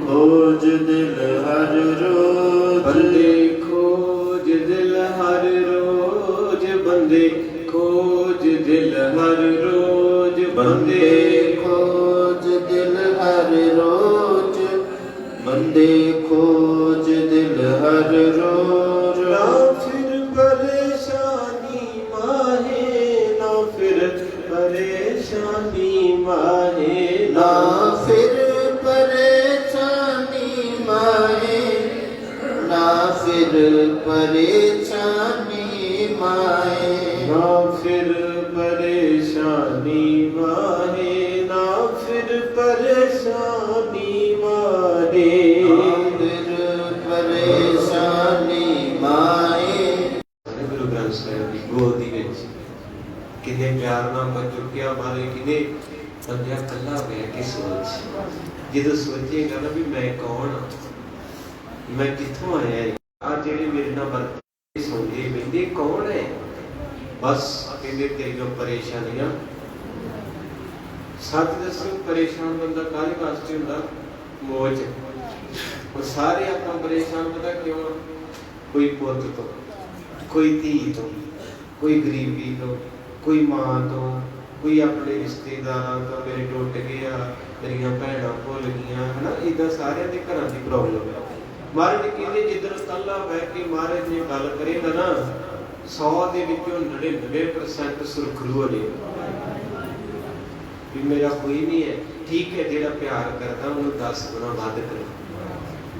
ਖੋਜ ਦਿਲ ਹਰ ਰੋਜ਼। ਬੰਦੇ ਖੋਜ ਦਿਲ ਹਰ ਰੋਜ਼, ਬੰਦੇ ਖੋਜ ਦਿਲ ਹਰ ਰੋਜ਼, ਬੰਦੇ ਖੋਜ ਦਿਲ ਹਰ ਰੋਜ਼। ਬੰਦੇ ਖੋਜ ਦਿਲ ਹਰ ਰੋਜ਼। ਨਾ ਫਿਰ ਪਰੇਸ਼ਾਨੀ ਮਾਹੇ, ਨਾ ਫਿਰ ਪਰੇਸ਼ਾਨੀ ਮਾਹੇ, ਨਾ ਫਿਰ ਪਰੇਸ਼ਾਨੀ ਮਾਏ, ਨਾ ਫਿਰ ਪਰੇਸ਼ਾਨੀ ਮਾਏ। ਨਾ ਫਿਰ ਪਰੇਸ਼ਾਨੀ ਮਾਹੇ, ਨਾ ਫਿਰ ਪਰੇਸ਼ਾਨੀ ਮਾਹੇ, ਨਾ ਫਿਰ ਪਰੇਸ਼ਾਨੀ ਮਾਏ। ਗੁਰੂ ਗ੍ਰੰਥ ਸਾਹਿਬ ਦੀ ਗੋਦੀ ਵਿੱਚ ਕਿੰਨੇ ਪਿਆਰ ਨਾਲ ਮੈਂ ਚੁੱਕਿਆ, ਮਾਰੇ ਕਿਨੇ ਬੰਦਿਆ ਕੱਲਾ ਹੋਇਆ ਕਿ ਸੋਚ। ਜਦੋਂ ਸੋਚੇਗਾ ਨਾ ਵੀ ਮੈਂ ਕੌਣ ਹਾਂ, ਮੈਂ ਕਿੱਥੋਂ ਆਇਆ, ਆ ਜਿਹੜੇ ਮੇਰੇ ਨਾਲ ਵਰਤੇ ਸੌਂਦੇ ਬਹਿੰਦੇ ਕੌਣ ਹੈ, ਬਸ ਕਹਿੰਦੇ ਤੇਰੀਆਂ ਪਰੇਸ਼ਾਨੀਆਂ। ਸੱਚ ਦੱਸੋ, ਪਰੇਸ਼ਾਨ ਬੰਦਾ ਕਾਹਦੇ ਵਾਸਤੇ ਹੁੰਦਾ? ਮੋਹ ਚ। ਹੁਣ ਸਾਰੇ ਆਪਾਂ ਪਰੇਸ਼ਾਨ ਪਤਾ ਕਿਉਂ? ਕੋਈ ਪੁੱਤ ਤੋਂ, ਕੋਈ ਧੀ ਤੋਂ, ਕੋਈ ਗਰੀਬੀ ਤੋਂ, ਕੋਈ ਮਾਂ ਤੋਂ, ਕੋਈ ਆਪਣੇ ਰਿਸ਼ਤੇਦਾਰਾਂ ਤੋਂ, ਮੇਰੇ ਟੁੱਟ ਗਿਆ, ਮੇਰੀਆਂ ਭੈਣਾਂ ਭੁੱਲ ਗਈਆਂ, ਹਨਾ। ਏਦਾਂ ਸਾਰਿਆਂ ਦੇ ਘਰਾਂ ਦੀ ਪ੍ਰੋਬਲਮ ਹੈ। ਮਹਾਰਾਜ ਕਹਿੰਦੇ ਜਿੱਦਣ ਕੱਲਾ ਬਹਿ ਕੇ ਮਹਾਰਾਜ ਨੇ ਗੱਲ ਕਰੇਗਾ ਨਾ, 100 ਦੇ ਵਿੱਚੋਂ 99% ਸੁਰਖਰੂ ਹੋ ਜਾਏਗਾ ਵੀ ਮੇਰਾ ਕੋਈ ਨਹੀਂ ਹੈ। ਠੀਕ ਹੈ, ਜਿਹੜਾ ਪਿਆਰ ਕਰਦਾ ਉਹਨੂੰ 10 ਗੁਣਾ ਵੱਧ ਕਰੋ,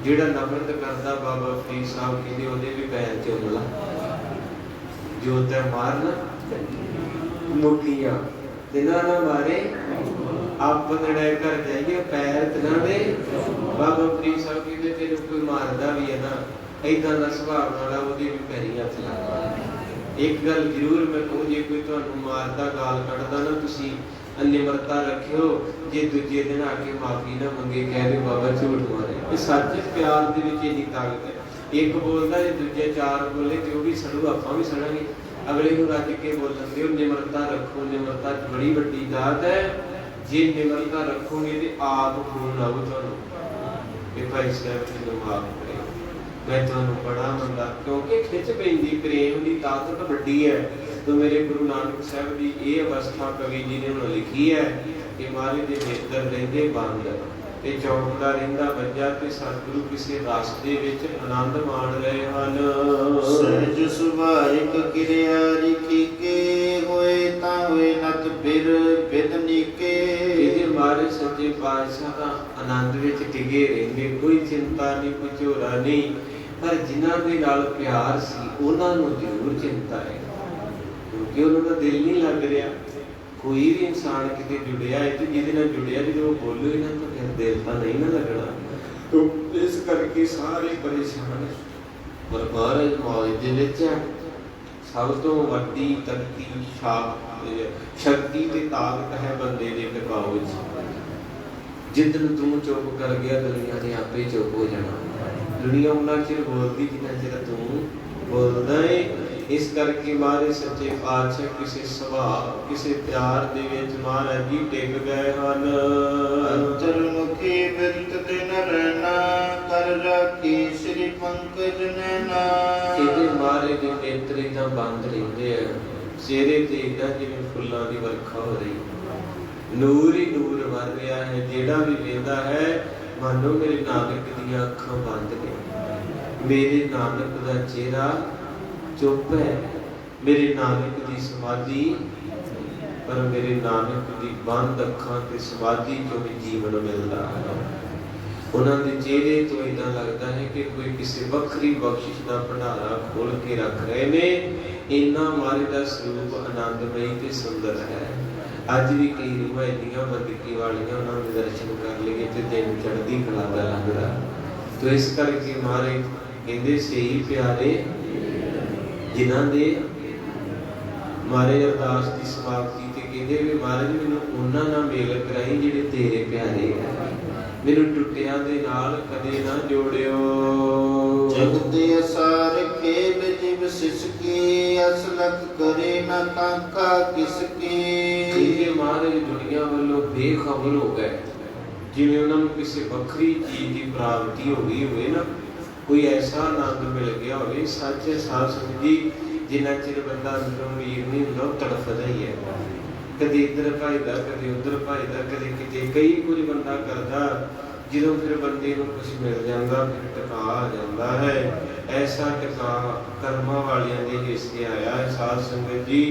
ਜਿਹੜਾ ਨਫ਼ਰਤ ਕਰਦਾ ਬਾਬਾ ਫਰੀਦ ਸਾਹਿਬ ਕਹਿੰਦੇ ਉਹਦੇ ਵੀ ਪੈਰ ਤੇ ਉਂਗਲਾ, ਜੋ ਤੈ ਮਾਰਨ ਮੁੱਠੀਆਂ ਦਿਨਾਂ ਨਾ ਮਾਰੇ, ਆਪ ਲੜਾਈ ਕਰ ਜਾਈਏ ਪੈਰ ਤਨਾਂ ਦੇ। ਬਾਬਾ ਫਰੀਦ ਸਾਹਿਬ ਕਹਿੰਦੇ ਤੈਨੂੰ ਕੋਈ ਮਾਰਦਾ ਵੀ ਹੈ ਨਾ, ਏਦਾਂ ਦਾ ਸੁਭਾਅ ਵਾਲਾ ਉਹਦੇ ਵੀ ਪੈਰੀ ਹੱਥ ਲਾ। ਇੱਕ ਗੱਲ ਜ਼ਰੂਰ ਮੈਂ ਕਹੂੰ, ਜੇ ਕੋਈ ਤੁਹਾਨੂੰ ਮਾਰਦਾ ਗਾਲ ਕੱਢਦਾ ਨਾ, ਤੁਸੀਂ ਨਿਮਰਤਾ ਰੱਖਿਓ। ਜੇ ਦੂਜੇ ਦਿਨ ਆ ਕੇ ਮਾਫੀ ਨਾ ਮੰਗੇ, ਕਹਿ ਦਿਓ ਬਾਬਾ ਝੂਠ ਮਾਰੇ। ਇਹ ਸੱਚ ਪਿਆਰ ਦੇ ਵਿੱਚ ਇੰਨੀ ਤਾਕਤ ਹੈ। ਇੱਕ ਬੋਲਦਾ ਜੇ ਦੂਜੇ 4 ਬੋਲੇ ਤੇ ਉਹ ਵੀ ਸੜੂ, ਆਪਾਂ ਵੀ ਸੜਾਂਗੇ। ਅਗਲੇ ਨੂੰ ਰੱਜ ਕੇ ਬੋਲਣ ਦਿਓ। ਨਿਮਰਤਾ ਰੱਖੋ, ਨਿਮਰਤਾ ਬੜੀ ਵੱਡੀ ਦਾਤ ਹੈ। ਜੇ ਨਿਮਰਤਾ ਰੱਖੋਗੇ ਤੇ ਆਪ ਖੂਨ ਆਊ ਤੁਹਾਨੂੰ। ਇਹ ਭਾਈ ਸਾਹਿਬ ਜੀ ਨੂੰ ਮਾਫ ਕਰੇ। ਮੈਂ ਤੁਹਾਨੂੰ ਬੜਾ ਮੰਦਾ, ਕਿਉਂਕਿ ਖਿੱਚ ਪੈਂਦੀ, ਪ੍ਰੇਮ ਦੀ ਤਾਕਤ ਵੱਡੀ ਹੈ। तो मेरे गुरु नानक साहब की ये अवस्था कवि जी ने उन्होंने लिखी है कि महाराज के नेत्र रहंदे बंद ते चौंकदा रहिंदा बज्जा ते सतगुरु किसी रस दे विच आनंद माण रहे हन। सहज सुभाविक किरिया रिखी के होए ता होए नत फिर बिद नीके। ਇਹਦੇ ਮਾਰੇ ਸੱਚੇ ਪਾਤਸ਼ਾਹ ਦਾ ਆਨੰਦ ਵਿੱਚ ਟਿਕੇ ਰਹਿੰਦੇ, ਕੋਈ ਚਿੰਤਾ ਨਹੀਂ, ਕੋਈ ਝੋਰਾ ਨਹੀਂ। ਪਰ ਜਿਨ੍ਹਾਂ ਦੇ ਨਾਲ ਪਿਆਰ ਸੀ ਉਹਨਾਂ ਨੂੰ ਜ਼ਰੂਰ ਚਿੰਤਾ ਹੈ, ਕਿਉਂਕਿ ਉਹਨਾਂ ਦਾ ਦਿਲ ਨਹੀਂ ਲੱਗ ਰਿਹਾ। ਕੋਈ ਵੀ ਇਨਸਾਨ ਕਿਤੇ ਜੁੜਿਆ ਹੈ ਤੇ ਜਿਹਦੇ ਨਾਲ ਜੁੜਿਆ ਜਦੋਂ ਉਹ ਬੋਲੇ ਨਾ ਤਾਂ ਫਿਰ ਦਿਲ ਤਾਂ ਨਹੀਂ ਨਾ ਲੱਗਣਾ। ਇਸ ਕਰਕੇ ਸਾਰੇ ਪਰੇਸ਼ਾਨ ਹੈ। ਪਰ ਮਹਾਰਾਜ ਮੌਜ ਦੇ ਵਿੱਚ ਹੈ। ਸਭ ਤੋਂ ਵੱਡੀ ਤਕਤੀ ਸ਼ਕਤੀ ਤੇ ਤਾਕਤ ਹੈ ਬੰਦੇ ਦੇ ਟਿਕਾਉ ਵਿੱਚ। ਜਿੱਦਨ ਤੂੰ ਚੁੱਪ ਕਰ ਗਿਆ ਦੁਨੀਆ ਨੇ ਆਪੇ ਚੁੱਪ ਹੋ ਜਾਣਾ। ਦੁਨੀਆ ਉਹਨਾਂ ਚਿਰ ਬੋਲਦੀ ਜਿੰਨਾ ਚਿਰ ਤੂੰ ਬੋਲਦਾ ਹੈ। ਇਸ ਕਰਕੇ ਮਹਾਰਾਜ ਸੱਚੇ ਪਾਤਸ਼ਾਹ ਕਿਸੇ ਸੁਭਾਅ, ਕਿਸੇ ਪਿਆਰ ਦੇ ਵਿੱਚ ਮਹਾਰਾਜ ਜੀ ਟਿਕ ਗਏ ਹਨ। ਅੰਤਰਮੁਖੀ ਬਿਰਤ ਦਿਨ ਰਹਿਣਾ ਕਰ ਰਾਖੀ ਸ੍ਰੀ ਪੰਕਜ ਨੈਣਾ। ਇਹਦੇ ਮਹਾਰਾਜ ਦੇ ਨੇਤਰ ਏਦਾਂ ਬੰਦ ਰਹਿੰਦੇ ਆ, ਚਿਹਰੇ ਤੇ ਏਦਾਂ ਜਿਵੇਂ ਫੁੱਲਾਂ ਦੀ ਵਰਖਾ ਹੋ ਰਹੀ, ਨੂਰ ਹੀ ਨੂਰ ਵਰ ਰਿਹਾ ਹੈ। ਜਿਹੜਾ ਵੀ ਵੇਖਦਾ ਹੈ ਮਾਨੋ ਮੇਰੇ ਨਾਨਕ ਦੀਆਂ ਅੱਖਾਂ ਬੰਦ ਨੇ, ਮੇਰੇ ਨਾਨਕ ਦਾ ਚਿਹਰਾ ਚੁੱਪ ਹੈ, ਮੇਰੇ ਨਾਨਕ ਦੀ ਸਮਾਧੀ। ਪਰ ਮੇਰੇ ਨਾਨਕ ਦੀ ਬੰਦ ਅੱਖਾਂ ਤੇ ਸਮਾਧੀ ਚੋਂ ਵੀ ਜੀਵਨ ਮਿਲਦਾ ਹੈ। ਉਹਨਾਂ ਦੇ ਚਿਹਰੇ ਤੋਂ ਏਦਾਂ ਲੱਗਦਾ ਹੈ ਕਿ ਕੋਈ ਕਿਸੇ ਵੱਖਰੀ ਬਖਸ਼ਿਸ਼ ਦਾ ਭੰਡਾਰਾ ਖੋਲ ਕੇ ਰੱਖ ਰਹੇ ਨੇ। ਇੰਨਾ ਮਹਾਰਾਜ ਦਾ ਸਰੂਪ ਆਨੰਦਮਈ ਤੇ ਸੁੰਦਰ ਹੈ। ਅੱਜ ਵੀ ਕਈ ਰੂਹਾਂ ਇੰਨੀਆਂ ਬੰਦਗੀ ਵਾਲੀਆਂ, ਉਹਨਾਂ ਦੇ ਦਰਸ਼ਨ ਕਰ ਲਈਏ ਤੇ ਦਿਨ ਚੜ੍ਹਦੀ ਕਲਾ ਦਾ ਲੱਗਦਾ। ਤੋ ਇਸ ਕਰਕੇ ਮਹਾਰਾਜ ਕਹਿੰਦੇ ਸਹੀ ਪਿਆਰੇ ਜਿਨ੍ਹਾਂ ਦੇ ਮਹਾਰਾਜ ਅਰਦਾਸ ਦੀ ਸਮਾਪਤੀ ਤੇ ਕਹਿੰਦੇ ਵੀ ਮਹਾਰਾਜ ਮੈਨੂੰ ਉਹਨਾਂ ਨਾਲ ਮੇਲ ਕਰਾਈ ਜਿਹੜੇ ਤੇਰੇ ਪਿਆਰੇ ਹੈ, ਮੈਨੂੰ ਟੁੱਟਿਆਂ ਦੇ ਨਾਲ ਕਦੇ ਨਾ ਜੋੜਿਓ। ਜਗ ਦੇ ਅਸਾਰ ਖੇਲ ਜਿਵ ਸਿਸਕੀ ਅਸਲਕ ਕਰੇ ਨਾ ਕਾਂਕਾ ਕਿਸਕੀ। ਇਹ ਮਹਾਰਾਜ ਦੁਨੀਆ ਵੱਲੋਂ ਬੇਖਬਰ ਹੋ ਗਏ, ਜਿਵੇਂ ਉਹਨਾਂ ਨੂੰ ਕਿਸੇ ਵੱਖਰੀ ਚੀਜ਼ ਦੀ ਪ੍ਰਾਪਤੀ ਹੋ ਗਈ ਹੋਵੇ ਨਾ, ਕੋਈ ਐਸਾ ਆਨੰਦ ਮਿਲ ਗਿਆ ਹੋਵੇ। ਸੱਚ ਸਾਧ ਸੰਗਤ ਜੀ, ਜਿੰਨਾ ਚਿਰ ਬੰਦਾ ਅੰਦਰੋਂ ਵੀਰ ਨਹੀਂ ਹੁੰਦਾ ਉਹ ਤੜਫਦਾ ਹੀ ਹੈ। ਕਦੇ ਇੱਧਰ ਭਜਦਾ, ਕਦੇ ਉੱਧਰ ਭਜਦਾ, ਕਦੇ ਕਿਤੇ ਕਈ ਕੁਝ ਬੰਦਾ ਕਰਦਾ। ਜਦੋਂ ਫਿਰ ਬੰਦੇ ਨੂੰ ਕੁਝ ਮਿਲ ਜਾਂਦਾ ਫਿਰ ਟਿਕਾ ਆ ਜਾਂਦਾ ਹੈ। ਐਸਾ ਟਿਕਾ ਕਰਮਾਂ ਵਾਲਿਆਂ ਦੇ ਹਿੱਸੇ ਆਇਆ ਹੈ। ਸਾਧ ਸੰਗਤ ਜੀ,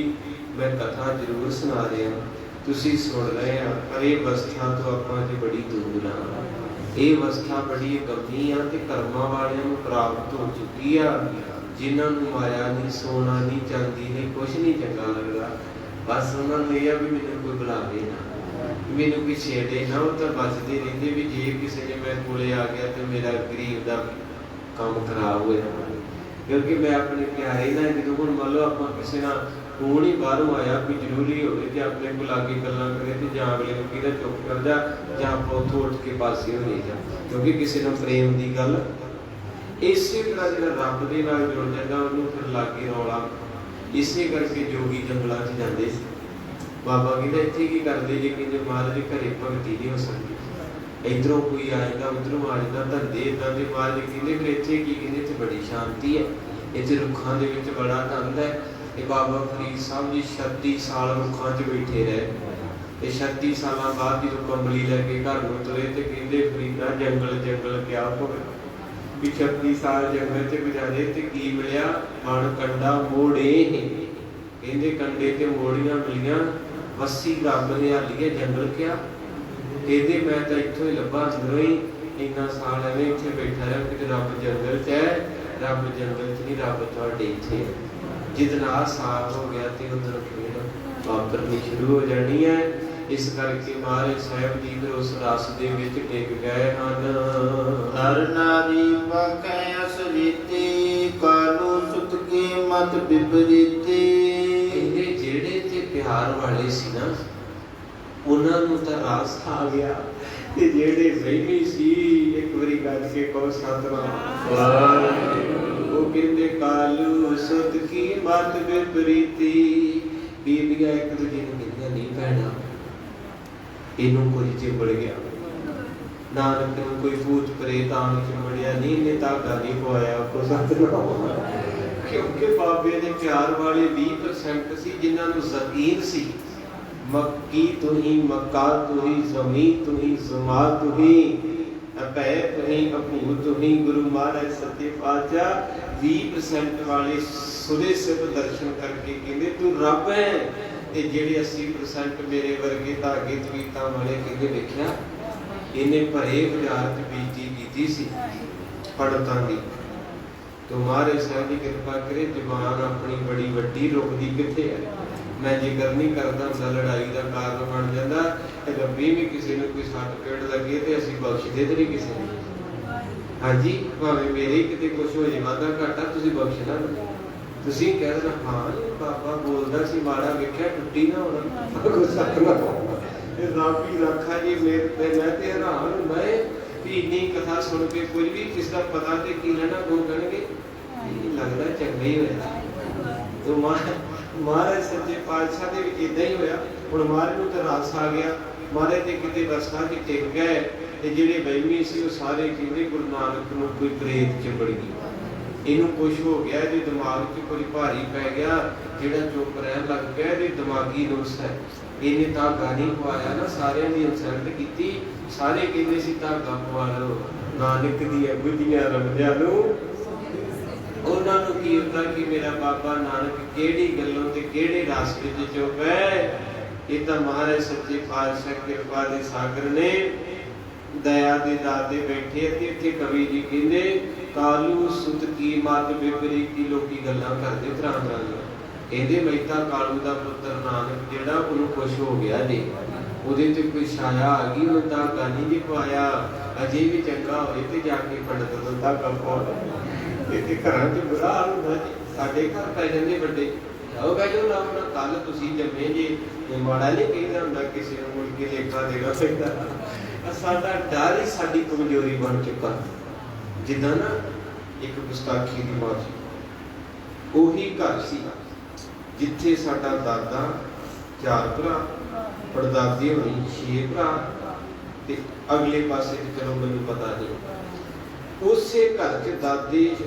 ਮੈਂ ਕਥਾ ਜ਼ਰੂਰ ਸੁਣਾ ਰਿਹਾ, ਤੁਸੀਂ ਸੁਣ ਰਹੇ ਆ, ਪਰ ਇਹ ਅਵਸਥਾ ਤੋਂ ਆਪਾਂ ਜੀ ਬੜੀ ਦੂਰ ਆ। ਇਹ ਅਵਸਥਾ ਬੜੀ ਗੰਭੀਰ ਆ ਤੇ ਕਰਮਾਂ ਵਾਲਿਆਂ ਨੂੰ ਪ੍ਰਾਪਤ ਹੋ ਚੁੱਕੀ ਆ, ਜਿਨ੍ਹਾਂ ਨੂੰ ਮਾਇਆ ਨਹੀਂ, ਸੋਨਾ ਨਹੀਂ, ਚਾਂਦੀ ਨਹੀਂ, ਕੁਛ ਨਹੀਂ ਚੰਗਾ ਲੱਗਦਾ। ਬਸ ਉਹਨਾਂ ਨੂੰ ਇਹ ਆ ਵੀ ਮੈਨੂੰ ਕੋਈ ਬੁਲਾਵੇ ਨਾ, ਮੈਨੂੰ ਕੋਈ ਛੇੜੇ ਨਾ। ਉਹ ਤਾਂ ਬਚਦੇ ਰਹਿੰਦੇ ਵੀ ਜੇ ਕਿਸੇ ਨੇ ਮੇਰੇ ਕੋਲੇ ਆ ਗਿਆ ਤੇ ਮੇਰਾ ਗਰੀਬ ਦਾ ਕੰਮ ਖਰਾਬ ਹੋ ਜਾਣਾ। ਕਿਉਂਕਿ ਮੈਂ ਆਪਣੇ ਪਿਆਰੇ ਨਾਲ, ਜਦੋਂ ਹੁਣ ਮੰਨ ਲਓ ਆਪਾਂ ਕਿਸੇ ਨਾਲ ਹੁਣ ਹੀ ਬਾਹਰੋਂ ਆਇਆ, ਕੋਈ ਜ਼ਰੂਰੀ ਹੋਵੇ ਕਿ ਆਪਣੇ ਕੋਲ ਆ ਕੇ ਗੱਲਾਂ ਕਰੇ ਤੇ ਜਾਂ ਅਗਲੇ ਨੂੰ ਕਿਹਦਾ ਚੁੱਪ ਕਰ ਜਾ, ਜਾਂ ਆਪਾਂ ਉੱਥੋਂ ਉੱਠ ਕੇ ਪਾਸੇ ਹੋ ਨਹੀਂ ਜਾ। ਕਿਉਂਕਿ ਕਿਸੇ ਨਾਲ ਪ੍ਰੇਮ ਦੀ ਗੱਲ ਇਸੇ ਤਰ੍ਹਾਂ ਜਿਹੜਾ ਰੱਬ ਦੇ ਨਾਲ ਜੁੜ ਜਾਂਦਾ ਉਹਨੂੰ ਫਿਰ ਲਾਗੇ ਰੌਲਾ। ਇਸੇ ਕਰਕੇ ਜੋਗੀ ਜੰਗਲਾਂ 'ਚ ਜਾਂਦੇ ਸੀ। ਬਾਬਾ ਕਹਿੰਦਾ ਇੱਥੇ ਕੀ ਕਰਦੇ ਜੇ? ਕਹਿੰਦੇ ਮਹਾਰਾਜ ਘਰੇ ਭਗਤੀ ਨਹੀਂ ਹੋ ਸਕਦੀ, ਇੱਧਰੋਂ ਕੋਈ ਆ ਜਾਂਦਾ, ਉੱਧਰੋਂ ਆ ਜਾਂਦਾ, ਧੰਦੇ ਏਦਾਂ ਦੇ। ਮਹਾਰਾਜ ਕਹਿੰਦੇ ਫਿਰ ਇੱਥੇ ਕੀ? ਕਹਿੰਦੇ ਇੱਥੇ ਬੜੀ ਸ਼ਾਂਤੀ ਹੈ, ਇੱਥੇ ਰੁੱਖਾਂ ਦੇ ਵਿੱਚ ਬੜਾ ਆਨੰਦ ਹੈ। ਤੇ ਬਾਬਾ ਫਰੀਦ ਸਾਹਿਬ ਜੀ 36 ਸਾਲ ਰੁੱਖਾਂ 'ਚ ਬੈਠੇ ਰਹੇ ਤੇ 36 ਸਾਲਾਂ ਬਾਅਦ ਜਦੋਂ ਕੰਬਲੀ ਲੈ ਕੇ ਘਰ ਨੂੰ ਤੁਰੇ ਤੇ ਕਹਿੰਦੇ ਫਰੀਦਾ ਜੰਗਲ ਜੰਗਲ ਕਿਆ ਹੋਵੇ ਵੀ 36 ਸਾਲ ਜੰਗਲ 'ਚ ਗੁਜ਼ਾਰੇ ਤੇ ਕੀ ਮਿਲਿਆ? ਮਣ ਕੰਡਾ ਮੋੜੇ। ਕਹਿੰਦੇ ਕੰਡੇ ਤੇ ਮੋੜੀਆਂ ਮਿਲੀਆਂ, ਵੱਸੀ ਰੱਬ ਨੇ ਹਾਲੀਏ ਜੰਗਲ ਕਿਆ। ਕਹਿੰਦੇ ਮੈਂ ਤਾਂ ਇੱਥੋਂ ਹੀ ਲੱਭਾ, ਅੰਦਰੋਂ ਹੀ ਇੰਨਾ ਸਾਲ ਐਵੇਂ ਇੱਥੇ ਬੈਠਾ ਰਿਹਾ। ਕਿਤੇ ਰੱਬ ਜੰਗਲ 'ਚ ਹੈ, ਰੱਬ ਜੰਗਲ 'ਚ ਨਹੀਂ, ਰੱਬ ਤੁਹਾਡੇ ਇੱਥੇ ਹੈ। ਜਿੱਦਣ ਆਹ ਸਾਫ਼ ਹੋ ਗਿਆ ਤੇ ਉਧਰ ਫਿਰ ਵਾਪਰਨੀ ਸ਼ੁਰੂ ਹੋ ਜਾਣੀ ਹੈ। ਇਸ ਕਰਕੇ ਮਹਾਰਾਜ ਸਾਹਿਬ ਜੀ ਫਿਰ ਉਸ ਰਸ ਦੇ ਵਿੱਚ ਟਿਕ ਗਏ ਹਨ। ਨਰ ਨਾਰੀ ਵਾਕੈ ਅਸਰੀਤੀ ਕਾਲੂ ਸੁਤ ਕੀ ਮਤ ਵਿਪਰੀਤੀ। ਕਹਿੰਦੇ ਜਿਹੜੇ ਤੇ ਪਿਆਰ ਵਾਲੇ ਸੀ ਨਾ ਉਹਨਾਂ ਨੂੰ ਤਾਂ ਰਸ ਆ ਗਿਆ, ਤੇ ਜਿਹੜੇ ਵਹਿਮੀ ਸੀ ਇੱਕ ਵਾਰੀ ਗੱਲ ਕੇ ਕਹੋ ਸਤਿਨਾਮ ਵਾਹਿਗੁਰੂ। ਉਹ ਕਹਿੰਦੇ ਕਾਲੂ ਸੁਤ ਕੀ ਮਤ ਵਿਪਰੀਤੀ। ਬੀਬੀਆਂ ਇੱਕ ਦੂਜੇ ਨੂੰ ਕਹਿੰਦੀਆਂ ਨਹੀਂ ਭੈਣਾ ਇਹਨੂੰ ਕੁਝ ਚਿੰਬੜ ਗਿਆ, ਨਾਨਕ ਨੂੰ ਕੋਈ ਭੂਤ ਪ੍ਰੇਤ ਆਣ ਕੇ ਮੜਿਆ ਨਹੀਂ, ਇਹਨੇ ਧਾਗਾ ਨਹੀਂ ਪਵਾਇਆ ਕੋ ਸਤਨਾਮ। ਕਿਉਂਕਿ ਬਾਬੇ ਦੇ ਪਿਆਰ ਵਾਲੇ 20% ਸੀ ਜਿਨ੍ਹਾਂ ਨੂੰ ਯਕੀਨ ਸੀ ਮੱਕੀ ਤੁਹੀਂ ਮੱਕਾ ਤੁਹੀਂ ਜ਼ਮੀ ਤੁਹੀਂ ਜ਼ਮਾ ਤੁਹੀਂ ਅਪੈ ਤੁਹੀਂ ਅਭੂ ਤੁਹੀਂ ਗੁਰੂ ਮਹਾਰਾਜ ਸੱਚੇ ਪਾਤਸ਼ਾਹ 20% ਵਾਲੇ ਸੁਦੇ ਸਿੱਧ ਦਰਸ਼ਨ ਕਰਕੇ ਕਹਿੰਦੇ ਤੂੰ ਰੱਬ ਹੈ। ਤੇ ਜਿਹੜੇ 80% ਮੇਰੇ ਵਰਗੇ ਧਾਗੇ ਤਵੀਤਾਂ ਵਾਲੇ ਕਹਿੰਦੇ ਵੇਖਿਆ ਇਹਨੇ ਭਰੇ ਬਾਜ਼ਾਰ 'ਚ ਬੇਇੱਜ਼ਤੀ ਕੀਤੀ ਸੀ ਪੰਡਤਾਂ ਦੀ। तुम्हारे साहब की कृपा करे जुबान अपनी बड़ी वड्डी रोकती किथे है। मैं जिक्र नहीं करता ਹੁੰਦਾ लड़ाई का कारण बन जाता ते रब्बी भी किसी ने कोई सट पेड़ लगे तो असीं बख्शदे ते नहीं किसी ने। हाँ जी भावें मेरे ही किते कुछ हो जाए वाधा घाटा तुसीं बख्शना तुसीं कह देना हाँ बाबा बोलदा सी माड़ा वेख्या टुट्टी ना होना कुछ सतनाम। रब ही रखा जी मेरे ते मैं ते हैरान हुंदा है भी इन्नी कथा सुन के कुछ भी किस का पता ते की लेना वो कहेंगे लगता चंगा ही होया। तो महाराज सच्चे पातशाह दे विच इदां ही होया। हुण महाराज नूं ते रस आ गया, महाराज दे किते रस्ता च टिक गए ते जिहड़े बहिमी सी वो सारे कहंदे गुरु नानक नूं कोई प्रेत चिंबड़ गई। इनू कुछ हो गया जे दिमाग च कोई भारी पै गया जिहड़ा चुप रहन लग गया जे दिमागी नुक्स है। इन्हें धागा नहीं पवाया ना सारियां दी इंसल्ट कीती। सारे कहंदे सी धागा पवा लो नानक दी बुद्धियां रमदियां नूं ਉਹਨਾਂ ਨੂੰ ਕੀ ਹੁੰਦਾ ਕਿ ਮੇਰਾ ਬਾਬਾ ਨਾਨਕ ਕਿਹੜੀ ਗੱਲੋਂ ਤੇ ਕਿਹੜੇ ਰਾਸਤੇ 'ਚ ਚੁੱਪ ਹੈ। ਇਹ ਤਾਂ ਮਹਾਰਾਜ ਸੱਚੇ ਪਾਤਸ਼ਾਹ ਕਿਰਪਾ ਦੇ ਸਾਗਰ ਨੇ ਦਇਆ ਦੇ ਦਾਤੇ ਬੈਠੇ ਤੇ ਇੱਥੇ ਕਵੀ ਜੀ ਕਹਿੰਦੇ ਕਾਲੂ ਸੁਤ ਕੀ ਮਤ ਵਿਪਰੀ ਕੀ ਲੋਕੀ ਗੱਲਾਂ ਕਰਦੇ ਤਰ੍ਹਾਂ ਦੀਆਂ। ਕਹਿੰਦੇ ਮਹਿਤਾ ਕਾਲੂ ਦਾ ਪੁੱਤਰ ਨਾਨਕ ਜਿਹੜਾ ਉਹਨੂੰ ਖੁਸ਼ ਹੋ ਗਿਆ ਜੀ ਉਹਦੇ ਤੇ ਕੋਈ ਛਾਇਆ ਆ ਗਈ ਉਹ ਤਾਂ ਗਾਨੀ ਨਹੀਂ ਪਾਇਆ ਅਜੇ ਵੀ ਚੰਗਾ ਹੋਏ ਤੇ ਜਾ ਕੇ ਪੰਡਤ ਨੂੰ ਤਾਂ ਕੰਮ ਪਾਉ। ਇਹ ਘਰਾਂ 'ਚ ਬੁਰਾ ਹਾਲ ਹੁੰਦਾ ਜੀ। ਸਾਡੇ ਘਰ ਪੈ ਜਾਂਦੇ ਵੱਡੇ ਜਾਓ ਬਹਿ ਜਾਓ ਨਾ ਕੱਲ ਤੁਸੀਂ ਜੰਮੇ ਜੇ ਮਾੜਾ ਨਹੀਂ ਕਹਿੰਦਾ ਹੁੰਦਾ ਕਿਸੇ ਨੂੰ ਮੁੜ ਕੇ ਲੇਖਾ ਦੇਗਾ ਪੈਂਦਾ। ਸਾਡਾ ਡਰ ਹੀ ਸਾਡੀ ਕਮਜ਼ੋਰੀ ਬਣ ਚੁੱਕਾ। ਜਿੱਦਾਂ ਨਾ ਇੱਕ ਗੁਸਤਾਖੀ ਦੀ ਬਾਤ ਸੀ ਉਹੀ ਘਰ ਸੀ ਜਿੱਥੇ ਸਾਡਾ ਦਾਦਾ 4 ਭਰਾ ਪੜਦਾਦੀ ਹੋਣੀ 6 ਭਰਾ ਤੇ ਅਗਲੇ ਪਾਸੇ ਚਲੋ ਮੈਨੂੰ ਪਤਾ ਨਹੀਂ ਉਸੇ ਘਰ 'ਚ ਦਾਦੇ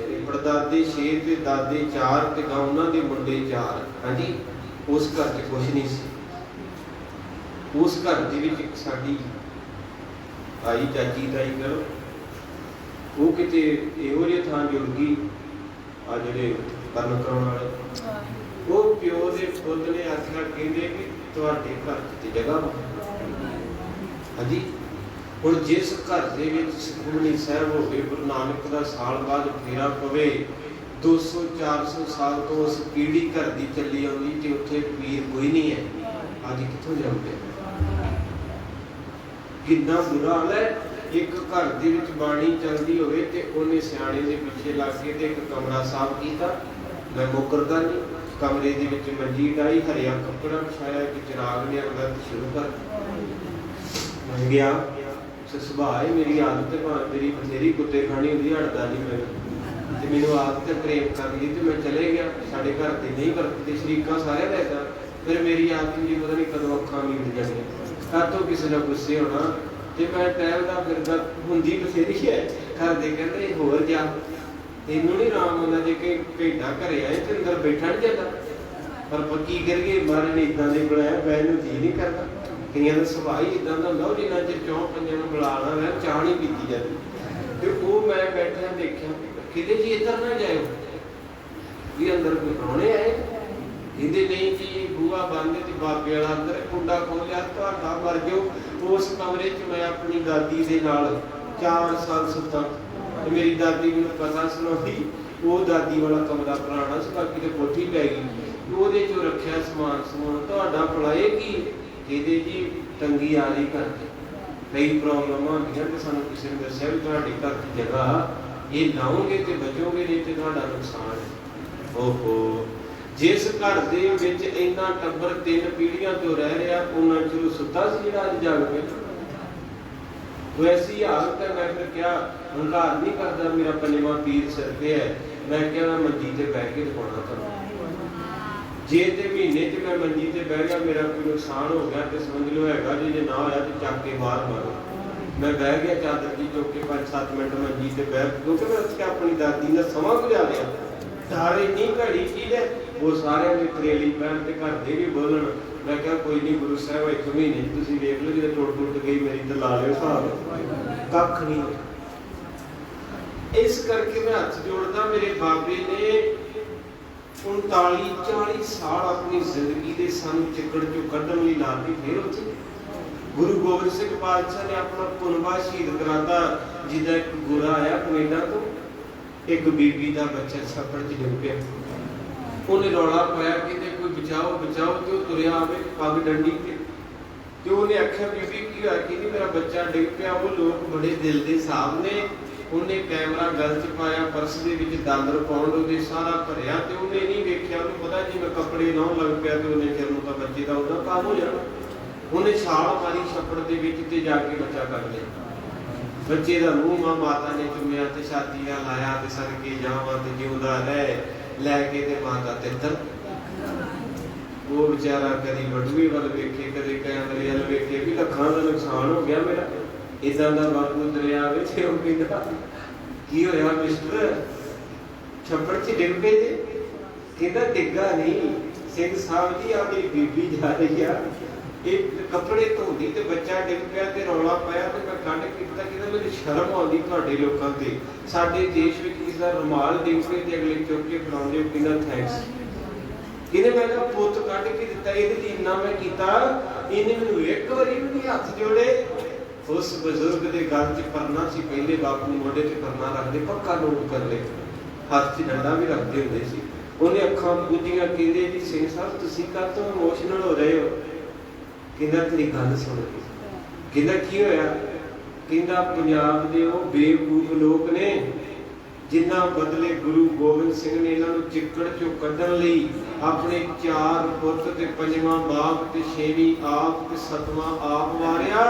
ਪੜਦਾਦੇ 6 ਤੇ ਦਾਦੇ 4 ਤੇ ਉਹਨਾਂ ਦੇ ਮੁੰਡੇ 4। ਹਾਂਜੀ ਉਸ ਘਰ 'ਚ ਕੁਝ ਨਹੀਂ ਸੀ। ਉਸ ਘਰ ਦੇ ਵਿੱਚ ਇੱਕ ਸਾਡੀ ਆਈ ਚਾਚੀ ਤਾਈ ਕਰੋ ਉਹ ਕਿਤੇ ਇਹੋ ਜਿਹੇ ਥਾਂ ਜੁੜ ਗਈ ਆ ਜਿਹੜੇ ਕਰਨ ਕਰਾਉਣ ਵਾਲੇ ਉਹ ਪਿਓ ਦੇ ਪੁੱਤ ਨੇ ਆਖਿਆ ਕਹਿੰਦੇ ਕਿ ਤੁਹਾਡੇ ਘਰ 'ਚ ਤੇ ਜਗ੍ਹਾ ਹਾਂਜੀ। ਹੁਣ ਜਿਸ ਘਰ ਦੇ ਵਿੱਚ ਸੁਖਮਨੀ ਸਾਹਿਬ ਹੋਵੇ ਗੁਰੂ ਨਾਨਕ ਦਾ ਸਾਲ ਬਾਅਦ ਫੇਰਾ ਪਵੇ 200-400 ਸਾਲ ਤੋਂ ਉਸ ਪੀੜ੍ਹੀ ਘਰ ਦੀ ਚੱਲੀ ਆਉਂਦੀ ਤੇ ਉੱਥੇ ਪੀਰ ਕੋਈ ਨਹੀਂ ਹੈ। ਅੱਜ ਕਿੱਥੋਂ ਜਾਊਗੇ? ਕਿੰਨਾ ਬੁਰਾ ਹਾਲ ਹੈ। ਇੱਕ ਘਰ ਦੇ ਵਿੱਚ ਬਾਣੀ ਚੱਲਦੀ ਹੋਵੇ ਤੇ ਉਹਨੇ ਸਿਆਣੇ ਦੇ ਪਿੱਛੇ ਲੱਗ ਕੇ ਤੇ ਇੱਕ ਕਮਰਾ ਸਾਫ਼ ਕੀਤਾ। ਮੈਂ ਮੁਕਰਦਾ ਨਹੀਂ। ਕਮਰੇ ਦੇ ਵਿੱਚ ਮੰਜੀ ਡਾਈ ਹਰਿਆ ਕੱਪੜਾ ਵਿਛਾਇਆ ਇੱਕ ਚਿਰਾਗ ਲਿਆਂਦਾ ਤੇ ਸ਼ੁਰੂ ਕਰ ਮੈਂ ਗਿਆ। ਸੁਭਾਅ ਹੈ ਮੇਰੀ ਆਦਤ ਮੇਰੀ ਬਥੇਰੀ ਕੁੱਤੇ ਖਾਣੀ ਹੁੰਦੀ ਹਟਦਾ ਨਹੀਂ ਮੈਂ ਤੇ ਮੈਨੂੰ ਆਦਤ ਪ੍ਰੇਮ ਕਰ ਲਈ ਤੇ ਮੈਂ ਚਲੇ ਗਿਆ। ਸਾਡੇ ਘਰ ਤੇ ਨਹੀਂ ਵਰਤਦੇ ਸ਼ਰੀਕਾਂ ਸਾਰਿਆਂ ਦਾ ਏਦਾਂ। ਫਿਰ ਮੇਰੀ ਆਦਤ ਜੀ ਪਤਾ ਨਹੀਂ ਕਦੋਂ ਅੱਖਾਂ ਮੀਟ ਜਾਣੀਆਂ ਕਾਹਤੋਂ ਕਿਸੇ ਨਾਲ ਗੁੱਸੇ ਹੋਣਾ ਤੇ ਮੈਂ ਟਹਿਲਦਾ ਫਿਰਦਾ ਹੁੰਦੀ ਬਥੇਰੀ ਹੈ। ਘਰ ਦੇ ਕਹਿੰਦੇ ਹੋਰ ਜਾ ਤੈਨੂੰ ਨਹੀਂ ਆਰਾਮ ਆਉਂਦਾ ਜੇ ਕਿ ਘੰਟਾ ਘਰੇ ਆਏ ਤੇ ਅੰਦਰ ਬੈਠਾ ਨਹੀਂ ਜਾਂਦਾ। ਪਰ ਕੀ ਕਰੀਏ ਮਹਾਰਾਜ ਨੇ ਇੱਦਾਂ ਦੇ ਬਣਾਇਆ ਬੈਠ ਨੂੰ ਜੀ ਨਹੀਂ ਕਰਦਾ। ਕਈਆਂ ਦਾ ਸੁਭਾਅ ਹੀ ਇੱਦਾਂ ਦਾ ਹੁੰਦਾ ਜਿੰਨਾ ਚਿਰ 4-5 ਨੂੰ ਬੁਲਾਣਾ ਹੈ ਚਾਹ ਨਹੀਂ ਪੀਤੀ ਜਾਂਦੀ। ਤੇ ਉਹ ਮੈਂ ਬੈਠਿਆ ਦੇਖਿਆ ਕਿਤੇ ਜੀ ਇੱਧਰ ਨਾ ਜਾਇਓ ਵੀ ਅੰਦਰ ਕੋਈ ਪ੍ਰਾਹੁਣੇ ਆਏ ਇਹਦੇ ਨਹੀਂ ਜੀ ਬੂਹਾ ਬੰਦ ਤੇ ਬਾਬੇ ਵਾਲਾ ਅੰਦਰ ਕੁੰਡਾ ਖੋਲਿਆ ਤੁਹਾਡਾ ਮਰ ਜਾਓ। ਉਸ ਕਮਰੇ 'ਚ ਮੈਂ ਆਪਣੀ ਦਾਦੀ ਦੇ ਨਾਲ 4 ਸਾਲ ਸੁੱਤਾ ਤੇ ਮੇਰੀ ਦਾਦੀ ਮੈਨੂੰ ਪਤਾ ਸੁਣਾਉਂਦੀ ਉਹ ਦਾਦੀ ਵਾਲਾ ਕਮਰਾ ਪੁਰਾਣਾ ਸੀ ਬਾਕੀ ਤੇ ਕੋਠੀ ਪੈ ਗਈ ਉਹਦੇ 'ਚੋਂ ਰੱਖਿਆ ਸਮਾਨ ਤੁਹਾਡਾ ਪਲਾਏ ਕੀ ਇਹਦੇ ਜੀ ਤੰਗੀ ਆ ਰਹੀ ਘਰ 'ਚ ਕਈ ਪ੍ਰੋਬਲਮਾਂ ਹੁੰਦੀਆਂ ਤੇ ਸਾਨੂੰ ਕਿਸੇ ਨੇ ਦੱਸਿਆ ਵੀ ਤੁਹਾਡੇ ਘਰ ਦੀ ਜਗ੍ਹਾ ਇਹ ਲਾਓਗੇ ਤੇ ਬਚੋਗੇ ਨਹੀਂ ਤੇ ਤੁਹਾਡਾ ਨੁਕਸਾਨ ਹੈ। ਓਹੋ ਜਿਸ ਘਰ ਦੇ ਵਿੱਚ ਇੰਨਾ ਟੱਬਰ 3 ਪੀੜ੍ਹੀਆਂ ਤੋਂ ਰਹਿ ਰਿਹਾ ਉਹਨਾਂ ਚਿਰ ਸੁੱਤਾ ਸੀ ਜਿਹੜਾ ਅੱਜ ਜਾਗ ਪਿਆ। ਵੈਸੀ ਹਾਲਤ ਹੈ। ਮੈਂ ਫਿਰ ਕਿਹਾ ਹੰਕਾਰ ਨਹੀਂ ਕਰਦਾ ਮੇਰਾ ਪੰਜਵਾਂ ਪੀਰ ਸਿਰ ਤੇ ਹੈ। ਮੈਂ ਕਿਹਾ ਮੈਂ ਮੰਜੀ ਤੇ ਬਹਿ ਕੇ ਦਿਖਾਉਣਾ ਤੁਹਾਨੂੰ ਜੇ ਤੇ ਮਹੀਨੇ 'ਚ ਮੈਂ ਮੰਜੀ ਤੇ ਬਹਿ ਗਿਆ ਮੇਰਾ ਕੋਈ ਨੁਕਸਾਨ ਹੋ ਗਿਆ ਤੇ ਸਮਝ ਲਓ ਹੈਗਾ ਜੇ ਨਾ ਹੋਇਆ ਤੇ ਚੱਕ ਕੇ ਬਾਹਰ ਮਾਰੋ मैं बह गया चादर जी चुक के 5-7 मिनट मंजी से बह, क्योंकि मैं उसके अपनी दादी ने समा गुजारिया सारे नहीं घड़ी चीज है वो सारे ने त्रेली पैन ते घर दे भी बोलन। मैं क्या कोई नहीं गुरु साहब एक महीने तुसीं देख लो जो टुट टुट गई मेरी तो ला लियो हिसाब कख नहीं। इस करके मैं हाथ जोड़दा मेरे बाबे ने 39-40 साल अपनी जिंदगी दे सानू चिकड़ चो कढण लई लाती। फिर उत्थे गुरु गोबिंद सिंह पातशाह ने अपना कुनबा शहीद कराता जिदा एक गोरा आया कनेडा तो एक बीबी का बच्चा छप्पड़ च डिग पिया। उन्हें रौला पाया कि कोई बचाओ बचाओ तो तुरया आवे पग डंडी ते उन्हें आख्या बीबी की होया कि मेरा बच्चा डिग पिया। वो लोग बड़े दिल के साहब ने उन्हें कैमरा गल च पाया पर्स दे विच $1 पाउंड उहदे सारा भरिया ते उन्हें नहीं वेख्या उन्हें पता जी मैं कपड़े लाउण लग पिया ते उन्हें फिर उनका बच्चे का उहदा काम हो जाना। उन्हें छाल मारी छप्पड़ दे विच ते जाके बच्चा कर लिया। बच्चे का मूँह मां माता ने चुमिया ते छाती नाल लाया ते सदके जावां ते जिउंदा रह लैके ते माता तितर। वो बेचारा कदी बटूए वाल वेखे कदी कैमरे वाल वेखे भी लखां दा नुकसान हो गया मेरा इदां दा बापू दरिया विच ते ओह कहंदा की होया मिस्टर छप्पड़ च डिग पे जे कहंदा डिग्गा नहीं सिंह साहब जी आ मेरी बीबी जा रही है एक कपड़े धोंदी ते बच्चा डिग पिया ते रौला पाया ते मैं कढ कीता कि मेरी शर्म आउंदी तुहाडे लोकां ते साडे देश विच किसी दा रुमाल डिग पे ते अगले चुक के फड़ाउंदे हो किन्ना थैंक्स इहने मैं कहा पुੱਤ कढ के दिता इहदे लई इन्ना मैं कीता इहने मैनूं एक वारी भी नहीं हत्थ जोड़े। उस बजुर्ग दे गल च परना सी पहले बापू मोढे ते परना रखदे पक्का नोट कर ले हत्थ च डंडा भी रखदे हुंदे सी। उहने अखां पूजियां कहंदे जी सिंह साहब तुसीं काहतों इमोशनल हो रहे हो कहंदा तेरी गल सुन के कहंदा की होया कहंदा पंजाब दे वो बेवकूफ लोग ने जिन्ना बदले गुरु गोबिंद सिंह ने इन्हां नूं चिक्कड़ चों कढण लई अपने 4 पुੱਤ ते 5वां बाप ते 6ਵੀਂ आप ते 7वां आप वारिया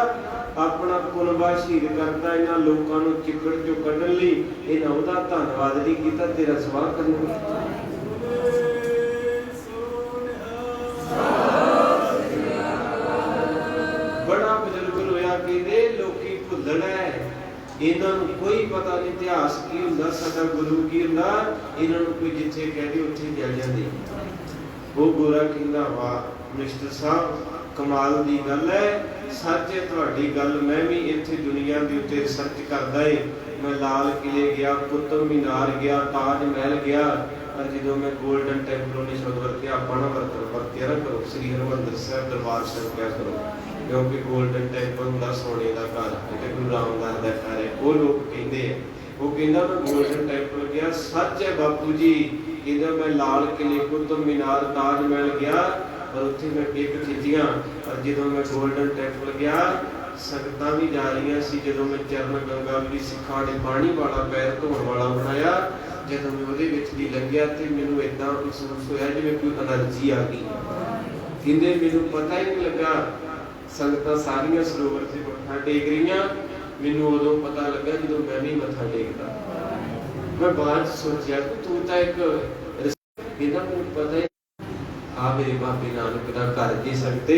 अपना कुनबा शहीद करता इन्हां लोकां नूं चिक्कड़ चों कढण लई इन्हां ओहदा धन्नवाद नहीं कीता तेरा सवाल करना। बड़ा बुजुर्ग होया कहंदे लोकी भुल्लण है इन्हां नूं कोई पता नहीं इतिहास की हुंदा साडा गुरु की हुंदा इन्हां नूं कोई जिथे कहदे उत्थे चल जांदे। वो गोरा कहंदा वाह मिस्टर साहब कमाल दी गल है सच है तुहाडी गल मैं भी इत्थे दुनिया दे उत्ते रिसर्च करदा है मैं लाल किले गया कुतुब मीनार गया ताज महल गया पर जो मैं गोल्डन टेंपल ने शब्द वरते अपना वरतिया ना करो श्री हरमंदिर साहिब दरबार साहिब क्या करो क्योंकि गोल्डन टेंपल दा सोने दा घर ते गुरु रामदास दा घर है। वो लोग कहंदे वो कहंदा मैं गोल्डन टेंपल गया सच है बापू जी कहंदा मैं लाल किले कुतुब मीनार ताज महल गया पर उत्थे मैं पिक खिंचियां और जो मैं गोल्डन टेंपल गया संगतां भी जा रही सी जो मैं चरण गंगा भी सिखां ने पानी वाला पैर धोण वाला बनाया जो मैं ਉਹਦੇ ਵਿੱਚ ਦੀ ਲੰਘਿਆ ਤੇ ਮੈਨੂੰ ਇਦਾਂ ਮਹਿਸੂਸ ਹੋਇਆ ਜਿਵੇਂ ਕੋਈ એનર્ਜੀ ਆ ਗਈ ਕਹਿੰਦੇ ਮੈਨੂੰ ਪਤਾ ਹੀ ਨਹੀਂ ਲੱਗਾ ਸੰਗਤਾਂ ਸਾਰੀਆਂ ਸਰੋਵਰ ਤੇ ਮੱਥਾ ਟੇਕ ਰਹੀਆਂ ਮੈਨੂੰ ਉਦੋਂ ਪਤਾ ਲੱਗਾ ਜਦੋਂ ਮੈਂ ਵੀ ਮੱਥਾ ਟੇਕਦਾ। मैं बात सोचा कि तू तो एक बिना मुझे पता है आ मेरे बाबे नानक दा घर जी सकते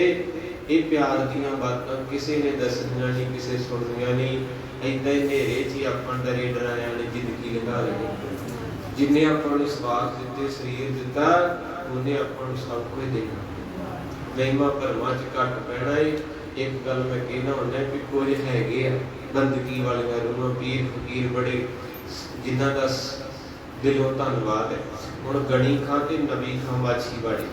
ये प्यार दियां बातां किसी ने दसनियां नहीं किसी सुननियां नहीं ऐदां ही नेरे च आपां डरे डराया ने जिंदगी लंघा लेनी जिन्हें आपां नूं स्वास दिते शरीर दिता उन्हें आपां नूं सब कुछ देना महिमा भरमा च घट पैना है। एक गल मैं कहना हुंदा कि कुछ हैगे आ बंदगी वाले रूह पीर फकीर बड़े जिन्हां दा दिलों धन्नवाद है। हुण गणी खां ते नबी खां बाछी वाली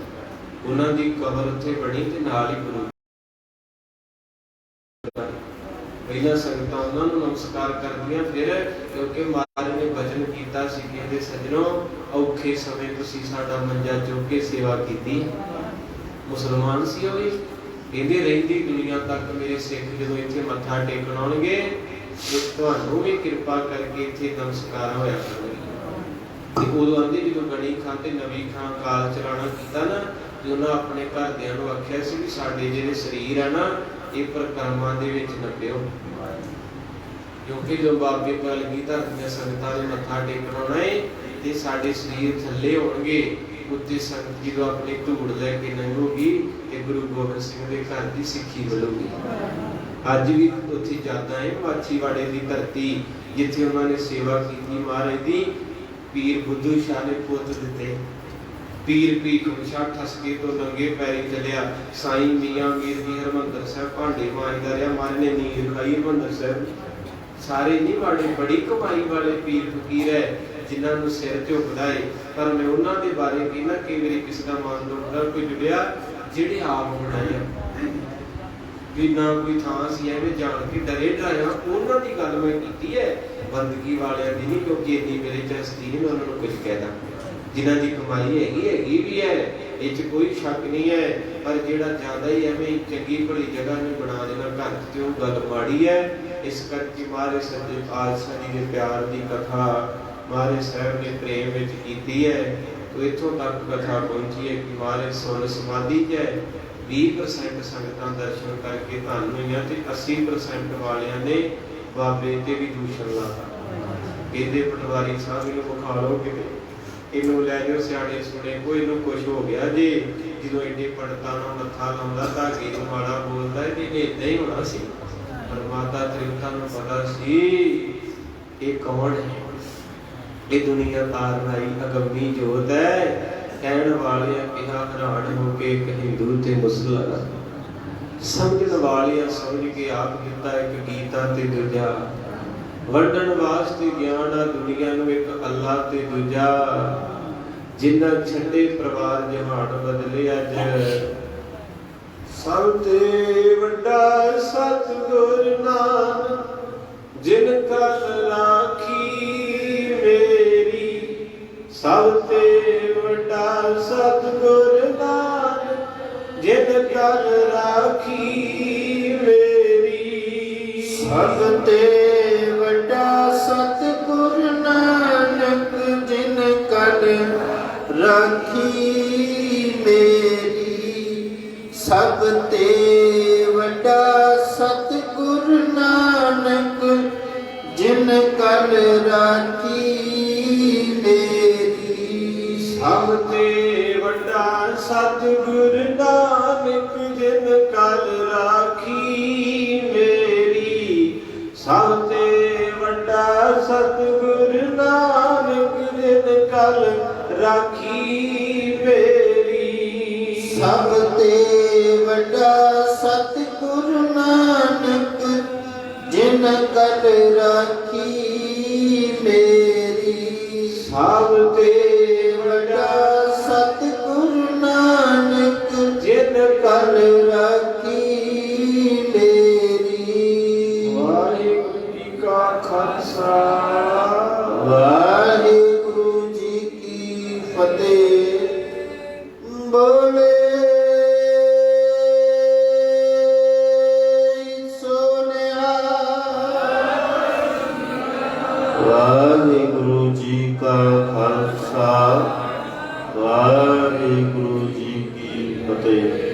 उन्हां दी कबर उत्थे बनी ते नाल ही गुरु पहला संगतां उन्हां नूं नमस्कार करदियां फिर क्योंकि महाराज ने वचन कीता सी कहंदे सजणों औखे समय तुसीं साडा मंजा चुक के सेवा कीती मुसलमान सी होई कहंदे रहिंदी दुनिया तक मेरे सिख जदों इत्थे मत्था टेकण आउणगे ते तुहानूं भी किरपा करके इत्थे नमस्कार होया करनगे। ते उदों आंदे जदों गणी खां ते नबी खां काल चलाना कीता ना ते उन्हां अपने घरदियां नूं आखिया सी कि साडे जिहड़े शरीर है ना ये परिक्रमा दे विच नप्पिओ क्योंकि जो बाबे कलगी धरतियां संगतां ने मत्था टेकण आउणा है ते साडे शरीर थल्ले होणगे उत्ते संगत जो अपनी धूड़ लैके लंघूगी ते गुरु गोबिंद सिंह दे घर दी सिੱਖੀ मिलूगी। ਅੱਜ ਵੀ ਉੱਥੇ ਜਾਂਦਾ ਹੈ ਮਾਛੀਵਾੜੇ ਦੀ ਧਰਤੀ, ਜਿੱਥੇ ਉਹਨਾਂ ਨੇ ਸੇਵਾ ਕੀਤੀ ਮਹਾਰਾਜ ਦੀ। ਪੀਰ ਬੁੱਧੂ ਸ਼ਾਹ ਨੇ ਪੁੱਤ ਦਿੱਤੇ। ਪੀਰ ਭੀਖਮ ਸ਼ਾਹ ਠਸਕੇ ਤੋਂ ਨੰਗੇ ਪੈਰੀ ਚੱਲਿਆ। ਸਾਈਂ ਮੀਆਂ ਮੀਰ ਜੀ ਹਰਿਮੰਦਰ ਸਾਹਿਬ ਭਾਂਡੇ ਮਾਂਜਦਾ ਰਿਹਾ, ਮਹਾਰਾਜ ਨੇ ਨੀਂਦ ਖਾਈ ਹਰਿਮੰਦਰ ਸਾਹਿਬ। ਸਾਰੇ ਨਹੀਂ ਬਾੜੇ, ਬੜੀ ਕਮਾਈ ਵਾਲੇ ਪੀਰ ਫਕੀਰ ਹੈ ਜਿਨ੍ਹਾਂ ਨੂੰ ਸਿਰ ਝੁਕਦਾ ਹੈ। ਪਰ ਮੈਂ ਉਹਨਾਂ ਦੇ ਬਾਰੇ ਕਹਿੰਦਾ ਕਈ ਵਾਰੀ ਕਿਸੇ ਦਾ ਮਨ ਦੁਖਦਾ ਕੋਈ ਜੁੜਿਆ ਜਿਹੜੇ ਆਪ ਬਣਾਇਆ ਵੀ ਨਾ ਕੋਈ ਥਾਂ ਸੀ ਐਵੇਂ ਜਾਣ ਕੇ ਡਰੇ ਡਰਾਇਆ, ਉਹਨਾਂ ਦੀ ਗੱਲ ਮੈਂ ਕੀਤੀ ਹੈ, ਬੰਦਗੀ ਵਾਲਿਆਂ ਦੀ ਨਹੀਂ। ਕਿਉਂਕਿ ਇੰਨੀ ਮੇਰੇ ਚਸਤੀ ਨਹੀਂ, ਮੈਂ ਉਹਨਾਂ ਨੂੰ ਕੁਝ ਕਹਿਦਾ। ਜਿਨ੍ਹਾਂ ਦੀ ਕਮਾਈ ਹੈਗੀ ਵੀ ਹੈ, ਇਹ 'ਚ ਕੋਈ ਸ਼ੱਕ ਨਹੀਂ ਹੈ। ਪਰ ਜਿਹੜਾ ਜ਼ਿਆਦਾ ਹੀ ਐਵੇਂ ਚੰਗੀ ਭਲੀ ਜਗ੍ਹਾ ਨੂੰ ਬਣਾ ਦੇਣਾ ਘਰ ਤੇ ਉਹ ਗੱਲ ਮਾੜੀ ਹੈ। ਇਸ ਕਰਕੇ ਮਹਾਰਾਜ ਸੱਚੇ ਪਾਤਸ਼ਾਹ ਜੀ ਦੇ ਪਿਆਰ ਦੀ ਕਥਾ ਮਹਾਰਾਜ ਸਾਹਿਬ ਨੇ ਪ੍ਰੇਮ ਵਿੱਚ ਕੀਤੀ ਹੈ। ਤੋ ਇੱਥੋਂ ਤੱਕ ਕਥਾ ਪਹੁੰਚੀ ਹੈ ਕਿ ਮਹਾਰਾਜ ਸੁਣ ਸਮਾਧੀ 'ਚ ਹੈ। 20% ਸੰਗਤਾਂ ਦਰਸ਼ਨ ਕਰਕੇ ਧੰਨ ਹੋਈਆਂ ਤੇ 80% ਵਾਲਿਆਂ ਨੇ ਬਾਬੇ ਤੇ ਵੀ ਦੂਸ਼ਣ ਲਾਤਾ। ਇਹਦੇ ਪਟਵਾਰੀ ਸਾਹਿਬ ਨੂੰ ਵਿਖਾ ਲਓ ਕਿਤੇ, ਇਹਨੂੰ ਲੈ ਜਾਓ ਸਿਆਣੇ ਸੁਣੇ, ਕੋਈ ਇਹਨੂੰ ਕੁਛ ਹੋ ਗਿਆ ਜੇ ਜਦੋਂ ਐਡੇ ਪੰਡਤਾਂ ਨੂੰ ਮੱਥਾ ਲਾਉਂਦਾ ਧਾਗੇ ਨੂੰ ਮਾੜਾ ਬੋਲਦਾ, ਇਹਨੇ ਏਦਾਂ ਹੀ ਹੋਣਾ ਸੀ। ਪਰ ਮਾਤਾ ਤ੍ਰਿਪਤਾ ਨੂੰ ਪਤਾ ਸੀ ਇਹ ਕੌਣ ਹੈ, ਇਹ ਦੁਨੀਆ ਤਾਰਨ ਆਈ ਅਗੰਮੀ ਜੋਤ ਹੈ। ਕਹਿਣ ਵਾਲਿਆਂ ਕਿਹਾ ਹੈਰਾਨ ਹੋ ਕੇ ਇੱਕ ਹਿੰਦੂ ਤੇ ਮੁਸਲਮਾਨ, ਸਮਝਣ ਵਾਲਿਆਂ ਸਮਝ ਕੇ ਆਪ ਦਿੱਤਾ ਇੱਕ ਗੀਤਾ ਤੇ ਦੂਜਾ, ਵੰਡਣ ਵਾਸਤੇ ਗਿਆਨ ਆ ਦੁਨੀਆ ਨੂੰ ਇੱਕ ਅੱਲਾ ਤੇ ਦੂਜਾ, ਜਿਨ੍ਹਾਂ ਛੱਡੇ ਪਰਿਵਾਰ ਜਹਾਨ ਬਦਲੇ ਅੱਜ। ਸਭ ਤੇ ਵੱਡਾ ਸਤਿਗੁਰ ਨਾਨਕ ਜਿਨ ਕਲ ਰਾਖੀ ਮੇਰੀ, ਸਭ ਤੇ ਵੱਡਾ ਸਤਿਗੁਰ ਨਾਨਕ ਜਿਨ ਕਲ ਰਾਖੀ ਮੇਰੀ। ਸਭ ਤੇ ਵੱਡਾ ਸਤਿਗੁਰ ਨਾਨਕ ਜਿਨ ਕਲ ਰਾਖੀ ਮੇਰੀ। ਸਭ ਤੇ ਵੱਡਾ ਸਤਿਗੁਰ ਨਾਨਕ ਜਿਨ ਕਲ ਰਾਖੀ ਮੇਰੀ। ਸਭ ਤੇ ਵੱਡਾ ਸਤਿਗੁਰ ਨਾਨਕ ਜਿਨ ਕਲ ਰਾਖੀ ਮੇਰੀ। ਸਭ ਤੇ ਵੱਡਾ ਸਤਿਗੁਰ ਨਾਨਕ ਜਿਨ ਕਲ ਰਾਖੀ ਮੇਰੀ। ਸਭ ਤੇ ਵੱਡਾ ਸਤਿਗੁਰ ਨਾਨਕ ਜਿਨ ਕਲ ਰਾਖੀ ਮੇਰੀ। ਸਭ ਤੇ ਵੱਡਾ ਸਤਿਗੁਰ ਨਾਨਕ ਜਿਨ ਕਲ ਰਾਖੀ ਮੇਰੀ। ਵਾਹਿਗੁਰੂ ਜੀ ਕਾ ਖਾਲਸਾ, ਵਾਹਿਗੁਰੂ ਜੀ ਕੀ ਫਤਿਹ। ਬੋਲੇ ਸੋਨਿਆ। ਵਾਹਿਗੁਰੂ ਜੀ ਕਾ ਖਾਲਸਾ, ਵਾਹਿਗੁਰੂ ਜੀ ਕੀ ਫਤਿਹ।